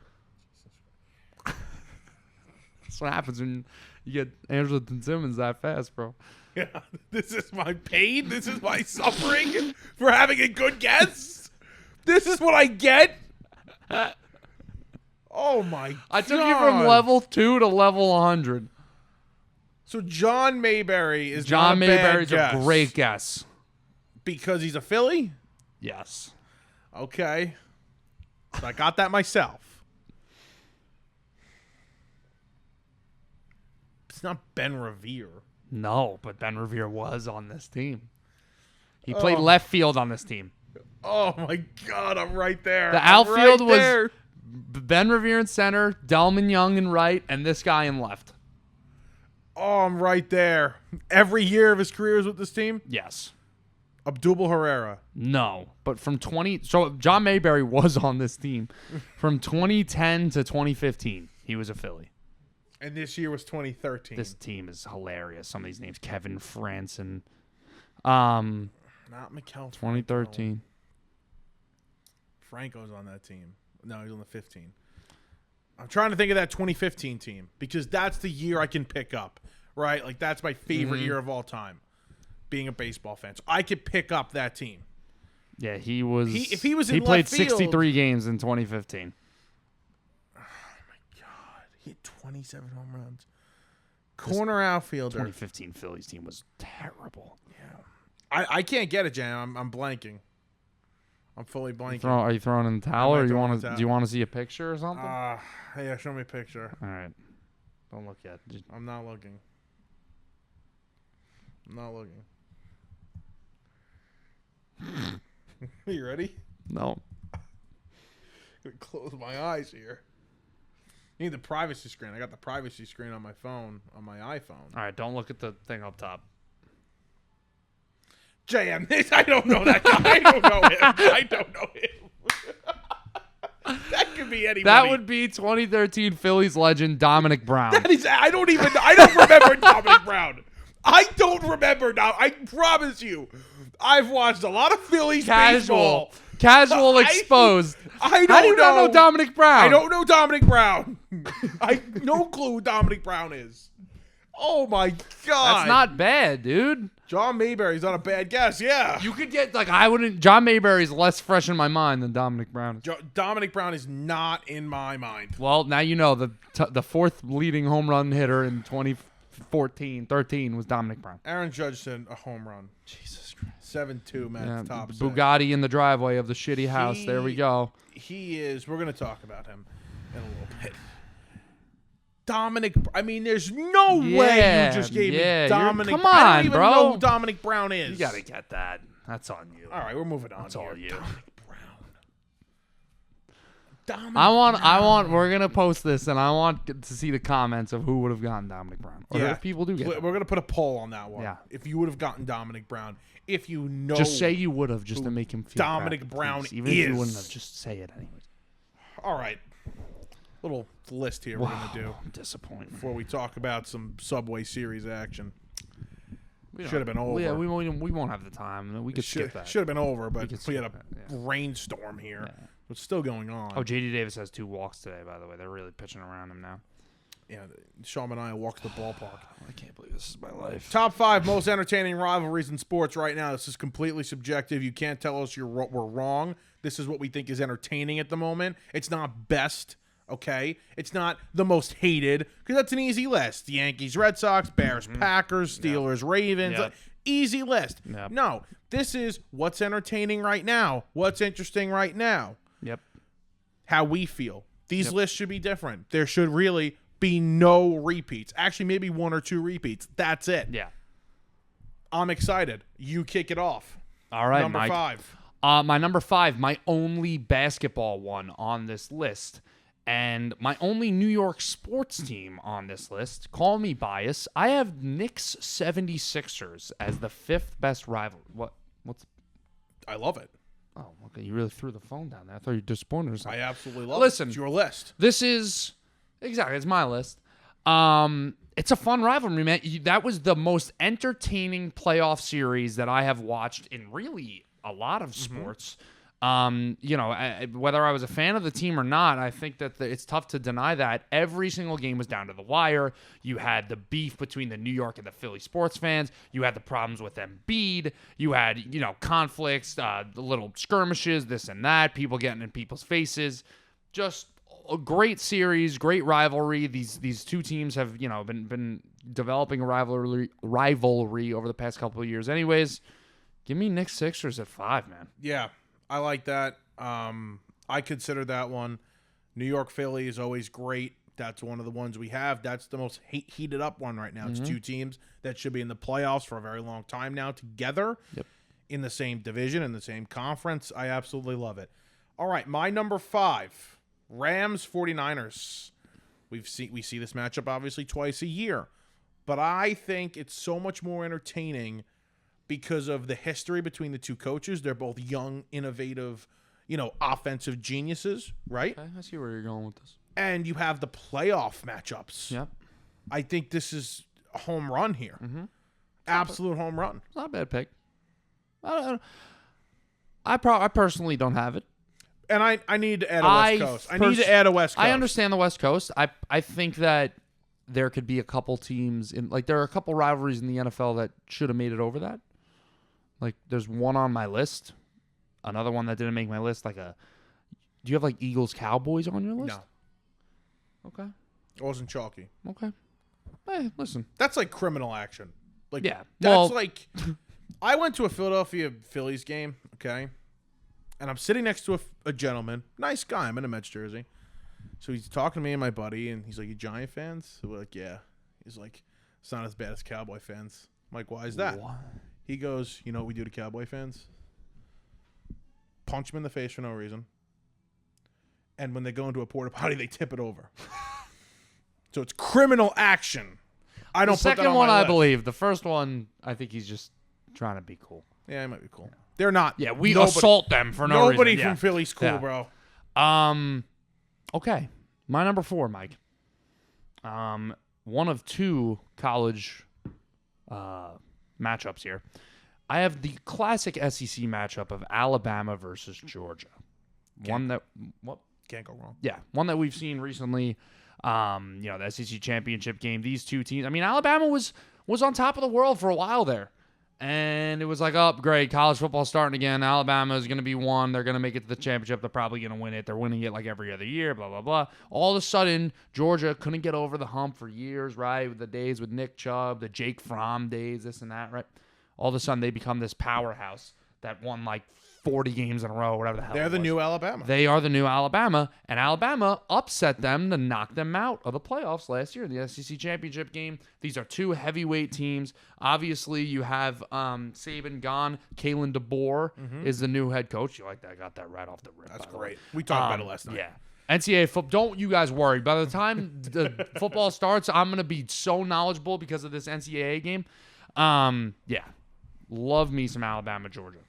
That's what happens when you get Angela Simmons that fast, bro. Yeah, this is my pain. This is my suffering for having a good guess. This is what I get. Oh my God! I took you from level 2 to level 100. So John Mayberry is John not a bad Mayberry's guess. a great guess. Because he's a Philly? Yes. Okay. So I got that myself. It's not Ben Revere. No, but Ben Revere was on this team. He played left field on this team. Oh my God, I'm right there. The outfield was Ben Revere in center, Delman Young in right, and this guy in left. Oh, I'm right there. Every year of his career is with this team? Yes. Abdul Herrera. No, but from so John Mayberry was on this team from 2010 to 2015. He was a Philly. And this year was 2013. This team is hilarious. Some of these names: Kevin Franson. Not Mikal. 2013. Franco's on that team. No, he's on the 15. I'm trying to think of that 2015 team because that's the year I can pick up, right? Like that's my favorite year of all time, being a baseball fan. So I could pick up that team. Yeah, he was. If he was in he played left field, 63 games in 2015. Oh my God, he hit 27 home runs. Corner outfielder. 2015 Phillies team was terrible. Yeah, I can't get it, Jan. I'm blanking. I'm fully blanking. Are you throwing in the towel, or do you want to see a picture or something? Yeah, show me a picture. All right, don't look yet. I'm not looking. You ready? No. Close my eyes here. You need the privacy screen. I got the privacy screen on my phone, on my iPhone. All right, don't look at the thing up top. JM, I don't know that guy. I don't know him. That could be anybody. That would be 2013 Phillies legend Dominic Brown. I don't remember Dominic Brown. I don't remember now. I promise you. I've watched a lot of Phillies baseball. Casual exposed. How do you not know Dominic Brown? I don't know Dominic Brown. I no clue who Dominic Brown is. Oh my God. That's not bad, dude. John Mayberry's not a bad guess, yeah. You could get, John Mayberry's less fresh in my mind than Dominic Brown is. Dominic Brown is not in my mind. Well, now you know the fourth leading home run hitter in 2013 was Dominic Brown. Aaron Judge said a home run. Jesus Christ. 7-2, man. Yeah, Top Bugatti in the driveway of the shitty house. There we go. We're going to talk about him in a little bit. Dominic, there's no way you just gave me Dominic. Come on, I don't even bro. know who Dominic Brown is. You got to get that. That's on you. All right, we're moving on. That's all you. Dominic Brown. We're going to post this, and I want to see the comments of who would have gotten Dominic Brown. Or if people do get We're going to put a poll on that one. Yeah. If you would have gotten Dominic Brown. If you know. Just say you would have, just to make him feel Dominic bad, Brown please. Even if you wouldn't have, just say it anyways. All right. Little list here we're going to do. I'm disappointed. Before we talk about some Subway Series action. Should have been over. Yeah, we won't have the time. We could skip that. Should have been over, but we had a that, rainstorm here. Yeah. It's still going on. Oh, J.D. Davis has 2 walks today, by the way. They're really pitching around him now. Yeah, Sean and I walked the ballpark. I can't believe this is my life. Top 5 most entertaining rivalries in sports right now. This is completely subjective. You can't tell us we're wrong. This is what we think is entertaining at the moment. It's not best, okay? It's not the most hated, because that's an easy list. The Yankees, Red Sox, Bears, Packers, Steelers, Ravens. Yep. Easy list. Yep. No, this is what's entertaining right now. What's interesting right now. Yep. How we feel. These lists should be different. There should really be no repeats. Actually, maybe 1 or 2 repeats. That's it. Yeah. I'm excited. You kick it off. All right, Number Mike. 5. My number 5, my only basketball one on this list, and my only New York sports team on this list. Call me biased. I have Knicks 76ers as the 5th best rival. What's? I love it. Oh, okay. You really threw the phone down there. I thought you were disappointed or something. I absolutely love Listen, it. It's your list. This is exactly. It's my list. It's a fun rivalry, man. That was the most entertaining playoff series that I have watched in really a lot of sports. Whether I was a fan of the team or not, I think that it's tough to deny that. Every single game was down to the wire. You had the beef between the New York and the Philly sports fans. You had the problems with Embiid. You had, conflicts, little skirmishes, this and that, people getting in people's faces. Just a great series, great rivalry. These two teams have, been developing a rivalry over the past couple of years. Anyways, give me Knicks Sixers at 5, man. Yeah. I like that. I consider that one. New York Philly is always great. That's one of the ones we have. That's the most heated up one right now. It's 2 teams that should be in the playoffs for a very long time now together in the same division, in the same conference. I absolutely love it. All right, my number 5, Rams 49ers. We see this matchup obviously twice a year, but I think it's so much more entertaining because of the history between the 2 coaches. They're both young, innovative, offensive geniuses, right? Okay, I see where you're going with this. And you have the playoff matchups. Yep. I think this is a home run here. Absolute home run. It's not a bad pick. I personally don't have it. And I need to add a West Coast. I need to add a West Coast. I understand the West Coast. I think that there could be a couple teams there are a couple rivalries in the NFL that should have made it over that. Like, there's one on my list, another one that didn't make my list. Do you have Eagles Cowboys on your list? No. Okay. It wasn't chalky. Okay. Hey, listen. That's like criminal action. Yeah. That's I went to a Philadelphia Phillies game, okay? And I'm sitting next to a gentleman, nice guy. I'm in a Mets jersey. So he's talking to me and my buddy, and he's like, "You Giant fans?" So we're like, "Yeah." He's like, "It's not as bad as Cowboy fans." I'm like, "Why is that?" What? He goes, "You know what we do to Cowboy fans? Punch them in the face for no reason. And when they go into a porta potty, they tip it over." So it's criminal action. I don't put that on my list. The second one, I believe. The first one, I think he's just trying to be cool. Yeah, he might be cool. They're not. Yeah, we assault them for no reason. Nobody from Philly's cool, bro. Okay. My number 4, Mike. One of 2 college matchups here. I have the classic SEC matchup of Alabama versus Georgia. One that can't go wrong. Yeah, one that we've seen recently. The SEC championship game. These 2 teams. I mean, Alabama was on top of the world for a while there, and it was like, oh, great, college football starting again. Alabama is going to be one. They're going to make it to the championship. They're probably going to win it. They're winning it like every other year. Blah blah blah. All of a sudden, Georgia couldn't get over the hump for years. Right, with the days with Nick Chubb, the Jake Fromm days, this and that. Right. All of a sudden, they become this powerhouse that won like 40 games in a row, whatever the hell. They're the new Alabama. They are the new Alabama, and Alabama upset them to knock them out of the playoffs last year in the SEC championship game. These are 2 heavyweight teams. Obviously, you have Saban gone. Kalen DeBoer is the new head coach. You like that? I got that right off the rip. That's great. We talked about it last night. Yeah. NCAA football. Don't you guys worry. By the time the football starts, I'm going to be so knowledgeable because of this NCAA game. Yeah. Love me some Alabama, Georgia.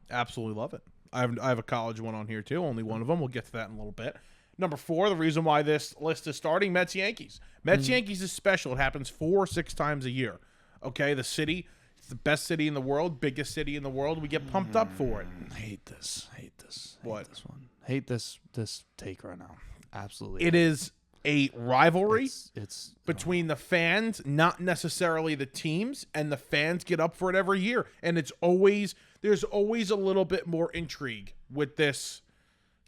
Absolutely love it. I have a college one on here too. Only one of them. We'll get to that in a little bit. Number 4, the reason why this list is starting, Mets Yankees. Mets Yankees is special. It happens 4 or 6 times a year. Okay, the city, it's the best city in the world, biggest city in the world. We get pumped up for it. Hate this. What? Hate this one. Hate this take right now. Absolutely. It is a rivalry it's between the fans, not necessarily the teams, and the fans get up for it every year. And there's always a little bit more intrigue with this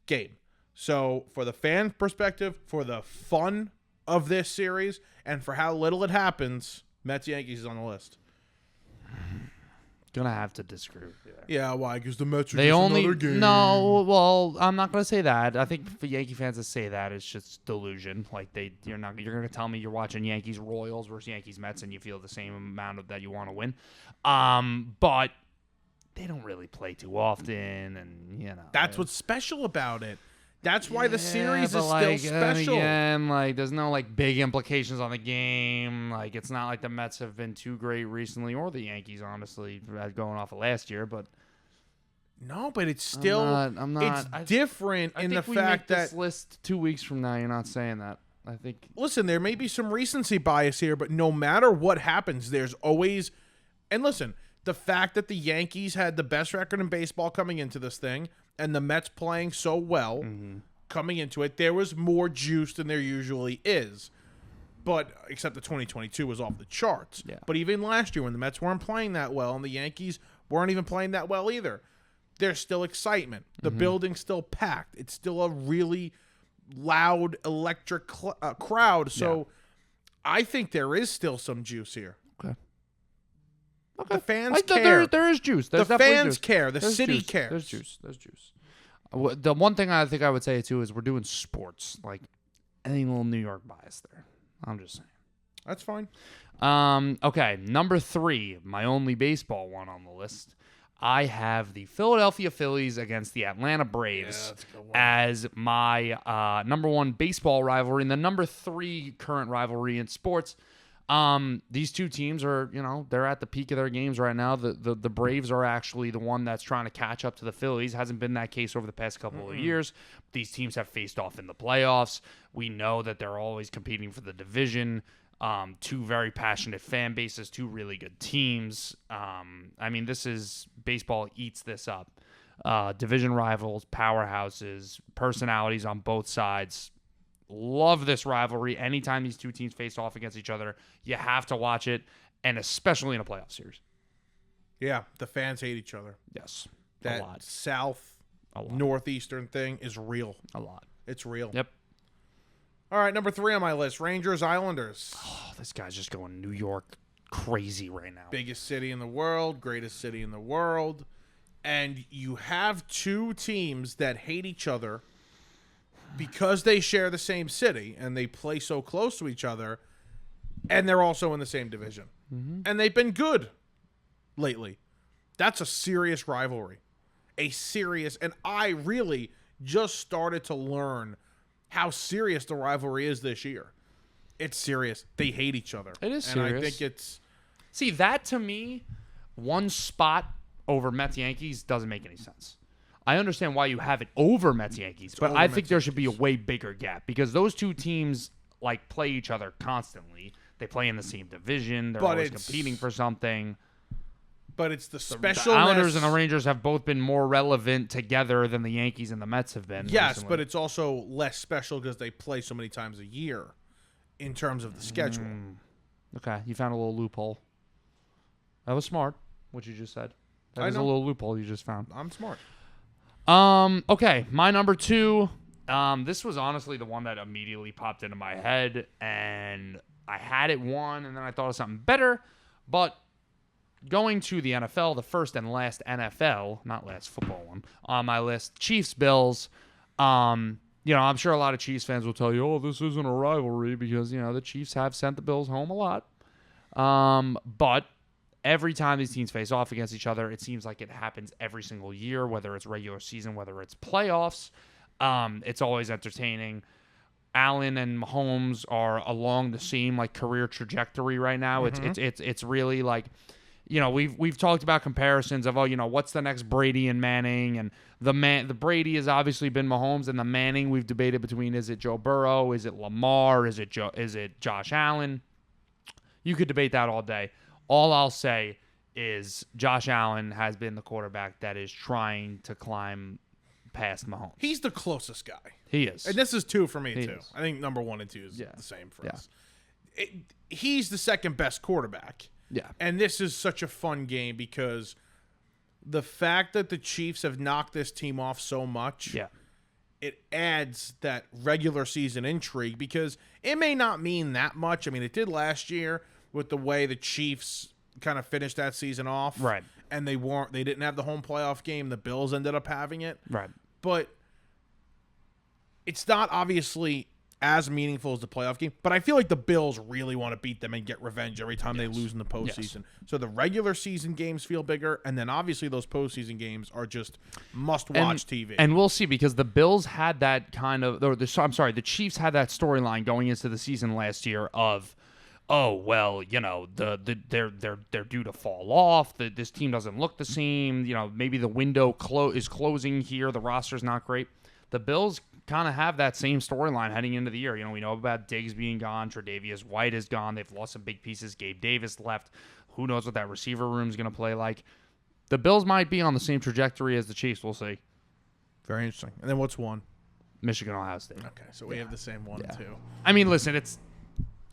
game. So for the fan perspective, for the fun of this series, and for how little it happens, Mets Yankees is on the list. Gonna have to disagree with you there. Yeah, why? Because the Mets are They just only another game. no. Well, I'm not gonna say that. I think for Yankee fans to say that is just delusion. Like you're gonna tell me you're watching Yankees Royals versus Yankees Mets and you feel the same amount of that you want to win. But they don't really play too often, and That's what's special about it. That's why the series is like, still special. Again, like there's no like big implications on the game. Like it's not like the Mets have been too great recently, or the Yankees, honestly, going off of last year. But no, but it's still I'm not. It's different in the fact that this list 2 weeks from now, you're not saying that. I think. Listen, there may be some recency bias here, but no matter what happens, there's always. And listen, the fact that the Yankees had the best record in baseball coming into this thing, and the Mets playing so well coming into it, there was more juice than there usually is. But except the 2022 was off the charts. Yeah. But even last year when the Mets weren't playing that well and the Yankees weren't even playing that well either, there's still excitement. The building's still packed. It's still a really loud, electric crowd. So I think there is still some juice here. Okay. The fans care. There is juice. There's the definitely fans juice. care. The There's city juice. cares. There's juice. The one thing I think I would say too is we're doing sports. Like any little New York bias there. I'm just saying. That's fine. Okay, number 3, my only baseball one on the list. I have the Philadelphia Phillies against the Atlanta Braves as my number 1 baseball rivalry and the number 3 current rivalry in sports. These 2 teams are, they're at the peak of their games right now. The Braves are actually the one that's trying to catch up to the Phillies. Hasn't been that case over the past couple of years. These teams have faced off in the playoffs. We know that they're always competing for the division. 2 very passionate fan bases, 2 really good teams. This is baseball eats this up. Division rivals, powerhouses, personalities on both sides. Love this rivalry. Anytime these 2 teams face off against each other, you have to watch it, and especially in a playoff series. Yeah, the fans hate each other. Yes. That a lot. south, northeastern thing is real. A lot. It's real. Yep. All right, number 3 on my list, Rangers Islanders. Oh, this guy's just going New York crazy right now. Biggest city in the world, greatest city in the world. And you have 2 teams that hate each other because they share the same city and they play so close to each other, and they're also in the same division. And they've been good lately. That's a serious rivalry. And I really just started to learn how serious the rivalry is this year. It's serious. They hate each other. It is And serious. I think it's... See, that to me, 1 spot over Mets Yankees doesn't make any sense. I understand why you have it over Mets Yankees, but I think there should be a way bigger gap because those two teams like play each other constantly. They play in the same division. They're always competing for something. But it's the special. The Islanders and the Rangers have both been more relevant together than the Yankees and the Mets have been. Yes, recently. but it's also less special because they play so many times a year in terms of the schedule. Okay, you found a little loophole. That was smart, what you just said. That was a little loophole you just found. I'm smart. Okay, my number 2. This was honestly the one that immediately popped into my head, and I had it one, and then I thought of something better. But going to the NFL, the first and last NFL, not last football one, on my list, Chiefs-Bills. I'm sure a lot of Chiefs fans will tell you, oh, this isn't a rivalry because, the Chiefs have sent the Bills home a lot. But every time these teams face off against each other, it seems like it happens every single year, whether it's regular season, whether it's playoffs. It's always entertaining. Allen and Mahomes are along the same career trajectory right now. It's really like, we've talked about comparisons of what's the next Brady and Manning, and the Brady has obviously been Mahomes, and the Manning we've debated between, is it Joe Burrow, is it Lamar, is it Josh Allen? You could debate that all day. All I'll say is Josh Allen has been the quarterback that is trying to climb past Mahomes. He's the closest guy. He is. And this is 2 for me, too. Is. I think number 1 and 2 is the same for Yeah. us. He's the second best quarterback. Yeah. And this is such a fun game because the fact that the Chiefs have knocked this team off so much, it adds that regular season intrigue because it may not mean that much. I mean, it did last year with the way the Chiefs kind of finished that season off. Right. And they didn't have the home playoff game. The Bills ended up having it. Right. But it's not obviously as meaningful as the playoff game, but I feel like the Bills really want to beat them and get revenge every time they lose in the postseason. So the regular season games feel bigger, and then obviously those postseason games are just must-watch TV. And we'll see because the Bills had that the Chiefs had that storyline going into the season last year of, oh well, they're due to fall off. This team doesn't look the same. Maybe the window is closing here. The roster's not great. The Bills kind of have that same storyline heading into the year. We know about Diggs being gone. Tre'Davious White is gone. They've lost some big pieces. Gabe Davis left. Who knows what that receiver room is going to play like? The Bills might be on the same trajectory as the Chiefs. We'll see. Very interesting. And then what's 1? Michigan, Ohio State. Okay, so we have the same 1 and 2. I mean, listen,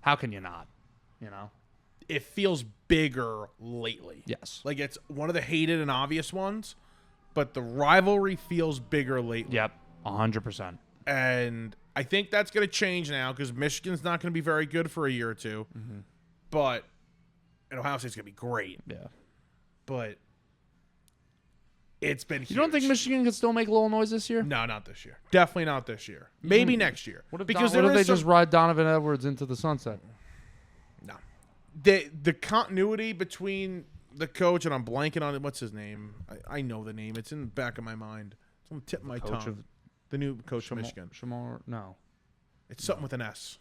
how can you not? It feels bigger lately. Yes. Like it's one of the hated and obvious ones, but the rivalry feels bigger lately. Yep, 100%. And I think that's going to change now because Michigan's not going to be very good for a year or two. Mm-hmm. And Ohio State's going to be great. Yeah. But it's been huge. You don't think Michigan could still make a little noise this year? No, not this year. Definitely not this year. Maybe next year. What if they just ride Donovan Edwards into the sunset? No. The continuity between the coach, and I'm blanking on it. What's his name? I know the name. It's in the back of my mind. It's on the tip of my tongue. The new coach of Michigan. Shamar? No. It's something with an S.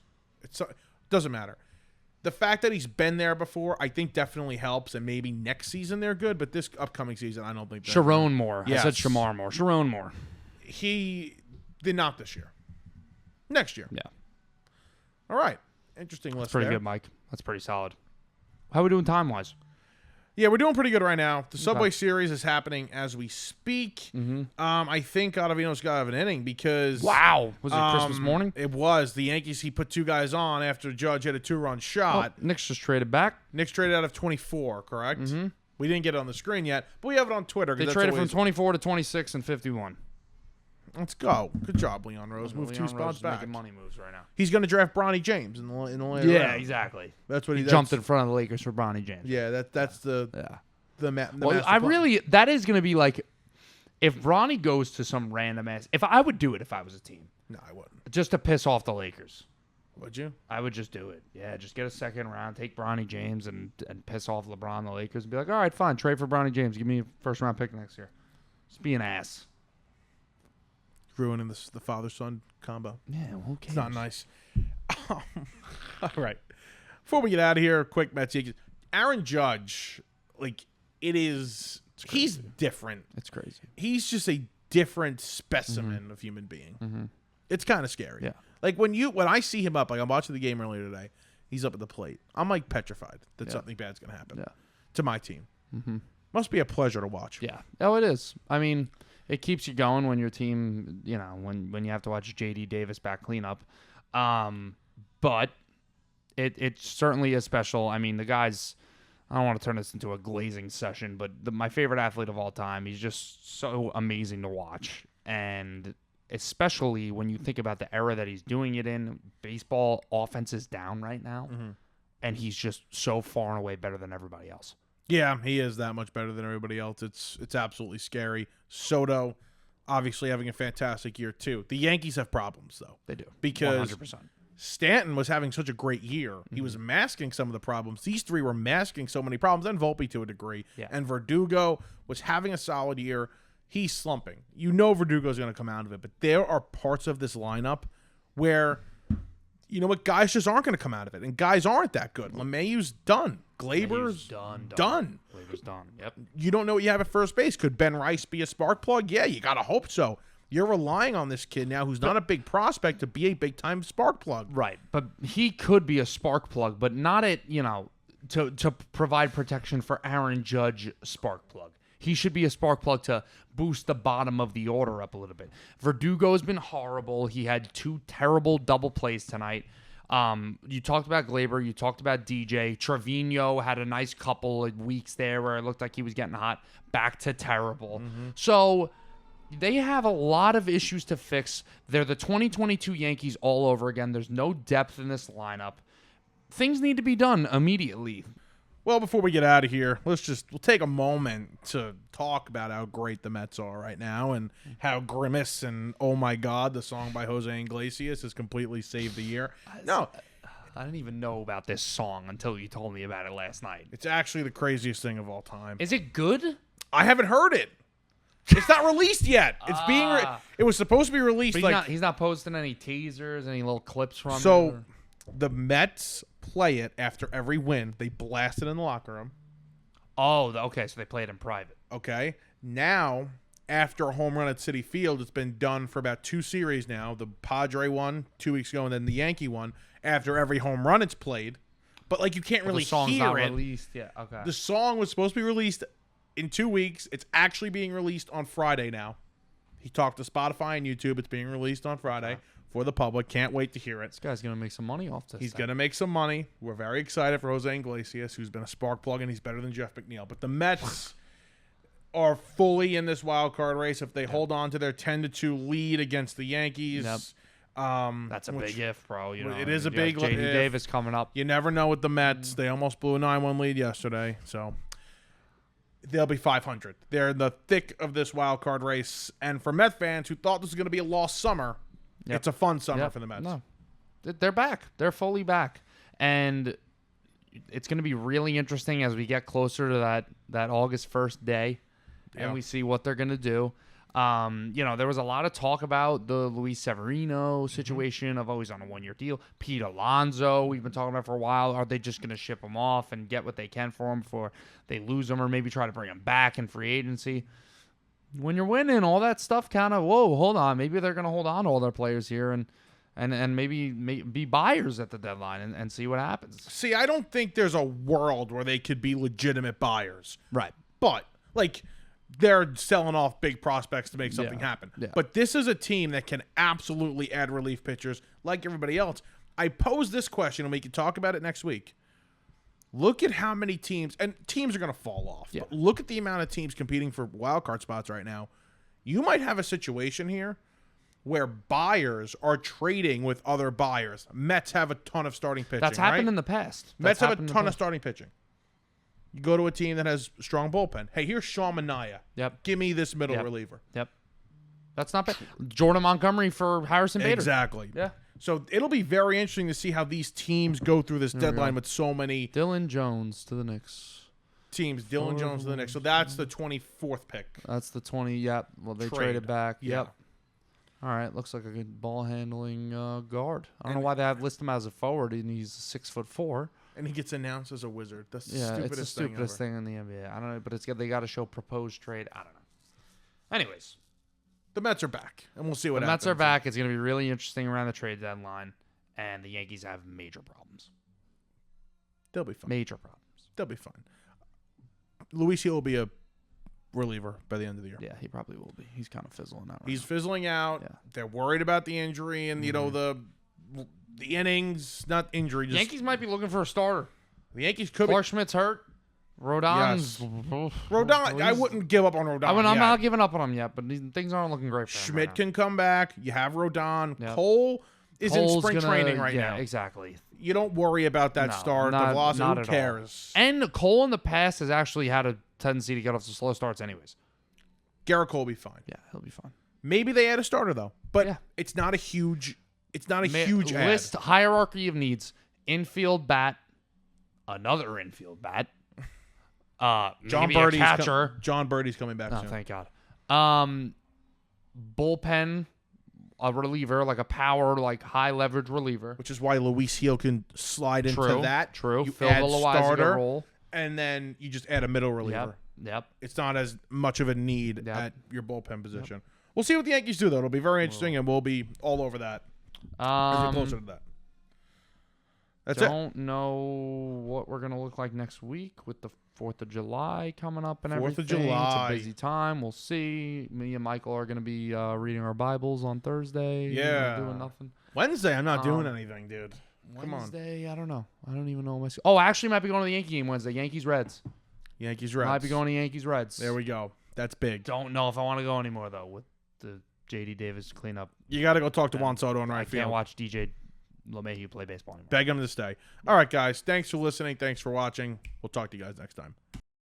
Doesn't matter. The fact that he's been there before, I think definitely helps, and maybe next season they're good, but this upcoming season, I don't think they're Sharon Moore. Yes. I said Shamar Moore. Sharon Moore. He did not this year. Next year. Yeah. All right. Interesting list. That's pretty good, Mike. That's pretty solid. How are we doing time-wise? Yeah, we're doing pretty good right now. The Subway Series is happening as we speak. Mm-hmm. I think Ottavino's got to have an inning because... Wow. Was it Christmas morning? It was. The Yankees, he put 2 guys on after Judge had a 2-run shot. Oh, Knicks just traded back. Knicks traded out of 24, correct? Mm-hmm. We didn't get it on the screen yet, but we have it on Twitter. They traded from 24 to 26 and 51. Let's go. Good job, Leon Rose. Move 2 spots back. Making money moves right now. He's going to draft Bronny James in the later Yeah, round. exactly. That's what he jumped in front of the Lakers for Bronny James. Yeah, that's the well, that is going to be like, if Bronny goes to some random ass, if I would do it if I was a team. No, I wouldn't. Just to piss off the Lakers. Would you? I would just do it. Yeah, just get a second round, take Bronny James, and piss off LeBron and the Lakers, and be like, all right, fine, trade for Bronny James. Give me a first-round pick next year. Just be an ass. Ruining the father-son combo. Yeah, who cares? It's not nice. All right. Before we get out of here, quick Mets. Aaron Judge, he's different. It's crazy. He's just a different specimen of human being. Mm-hmm. It's kind of scary. Yeah. Like when I see him up, like I'm watching the game earlier today, he's up at the plate. I'm like petrified that something bad's gonna happen to my team. Mm-hmm. Must be a pleasure to watch. Yeah. Oh, it is. I mean, it keeps you going when your team, when you have to watch J.D. Davis back cleanup. But it certainly is special. I mean, the guy's, I don't want to turn this into a glazing session, but my favorite athlete of all time, he's just so amazing to watch. And especially when you think about the era that he's doing it in, baseball offense is down right now, and he's just so far and away better than everybody else. Yeah, he is that much better than everybody else. It's absolutely scary. Soto, obviously having a fantastic year too. The Yankees have problems though. They do. Because 100%. Stanton was having such a great year. He was masking some of the problems. These three were masking so many problems, and Volpe to a degree. Yeah. And Verdugo was having a solid year. He's slumping. You know Verdugo's going to come out of it, but there are parts of this lineup where, you know what, guys just aren't going to come out of it, and guys aren't that good. LeMahieu's done. Glaber's done. Glaber's done. Yep. You don't know what you have at first base. Could Ben Rice be a spark plug? Yeah, you got to hope so. You're relying on this kid now who's not a big prospect to be a big-time spark plug. Right, but he could be a spark plug, but not to provide protection for Aaron Judge spark plug. He should be a spark plug to boost the bottom of the order up a little bit. Verdugo's been horrible. He had 2 terrible double plays tonight. You talked about Gleyber. You talked about DJ. Trevino had a nice couple of weeks there where it looked like he was getting hot. Back to terrible. So they have a lot of issues to fix. They're the 2022 Yankees all over again. There's no depth in this lineup. Things need to be done immediately. Well, before we get out of here, we'll take a moment to talk about how great the Mets are right now and how Grimace and Oh My God, the song by Jose Iglesias, has completely saved the year. No, I didn't even know about this song until you told me about it last night. It's actually the craziest thing of all time. Is it good? I haven't heard it. It's not released yet. It's it was supposed to be released. But he's not posting any teasers, any little clips from it. So the Mets play it after every win. They blast it in the locker room. Oh, okay. So they play it in private. Okay. Now, after a home run at Citi Field, it's been done for about 2 series now. The Padre one 2 weeks ago, and then the Yankee one. After every home run, it's played. But you can't really the song's hear not it. Released yet. Okay. The song was supposed to be released in 2 weeks. It's actually being released on Friday now. He talked to Spotify and YouTube. It's being released on Friday for the public. Can't wait to hear it. This guy's going to make some money off this. He's going to make some money. We're very excited for Jose Iglesias, who's been a spark plug, and he's better than Jeff McNeil. But the Mets are fully in this wild card race. If they hold on to their 10-2 lead against the Yankees, that's a big if, bro. It is a big if. J.D. Davis coming up. You never know with the Mets. They almost blew a 9-1 lead yesterday, so they'll be 500. They're in the thick of this wild card race. And for Met fans who thought this was going to be a lost summer, it's a fun summer for the Mets. No. They're back. They're fully back. And it's going to be really interesting as we get closer to that August 1st day and we see what they're going to do. There was a lot of talk about the Luis Severino situation of he's on a 1-year deal. Pete Alonso, we've been talking about for a while. Are they just going to ship him off and get what they can for him before they lose him, or maybe try to bring him back in free agency? When you're winning, all that stuff kind of, hold on. Maybe they're going to hold on to all their players here and maybe be buyers at the deadline and see what happens. See, I don't think there's a world where they could be legitimate buyers. Right. But, they're selling off big prospects to make something happen. Yeah. But this is a team that can absolutely add relief pitchers like everybody else. I pose this question, and we can talk about it next week. Look at how many teams, and teams are going to fall off. Yeah. But look at the amount of teams competing for wild card spots right now. You might have a situation here where buyers are trading with other buyers. Mets have a ton of starting pitching. That's happened in the past. Mets have a ton of starting pitching. You go to a team that has strong bullpen. Hey, here's Sean Manaea. Yep. Give me this middle reliever. Yep. That's not bad. Jordan Montgomery for Harrison Bader. Exactly. Yeah. So it'll be very interesting to see how these teams go through this deadline with so many Dylan Jones to the Knicks. Teams. Dylan Jones to the Knicks. So that's the 24th pick. That's the 20. Yep. Well, they traded back. Yep. All right. Looks like a good ball handling guard. I don't know why they list him as a forward, and he's 6'4". And he gets announced as a Wizard. That's the it's the stupidest thing in the NBA. I don't know, but they got to show proposed trade. I don't know. Anyways, The Mets are back, and we'll see what The happens. Mets are back. It's going to be really interesting around the trade deadline, and the Yankees have major problems. They'll be fine. Major problems. They'll be fine. Luis Hill will be a reliever by the end of the year. Yeah, he probably will be. He's kind of fizzling out. He's fizzling out. Yeah. They're worried about the injury and the innings, not injury. Just, Yankees might be looking for a starter. The Yankees could. Clark Schmidt's hurt. Rodon's. Yes. Rodon, I wouldn't give up on Rodon. I'm not giving up on him yet, but things aren't looking great for him. Schmidt can come back. You have Rodon. Yep. Cole is in spring Cole's training right now. Yeah, exactly. You don't worry about that start. The velocity, who cares? And Cole in the past has actually had a tendency to get off to slow starts anyways. Garrett Cole will be fine. Yeah, he'll be fine. Maybe they add a starter though, but it's not a huge. It's not a huge list add. hierarchy of needs. Infield bat, another infield bat. Maybe a catcher. John Birdie's coming back soon. Thank God. Bullpen, a reliever, like a power, like high leverage reliever. Which is why Luis Hill can slide into that. True. You Fill add the starter, role. and then you just add a middle reliever. Yep. It's not as much of a need at your bullpen position. Yep. We'll see what the Yankees do, though. It'll be very interesting, and we'll be all over that as we get closer to that. That's Don't know what we're going to look like next week with the 4th of July coming up and everything. 4th of July. It's a busy time. We'll see. Me and Michael are going to be reading our Bibles on Thursday. Yeah. Doing nothing. Wednesday, I'm not doing anything, dude. Come on. Wednesday, I don't know. I don't even know. Oh, I actually might be going to the Yankee game Wednesday. Yankees-Reds. Yankees-Reds. Might be going to Yankees-Reds. There we go. That's big. Don't know if I want to go anymore, though, with the J.D. Davis cleanup. You got to go talk to Juan Soto on right field. I can't watch DJ LeMahieu play baseball anymore. Beg him to stay. All right, guys. Thanks for listening. Thanks for watching. We'll talk to you guys next time.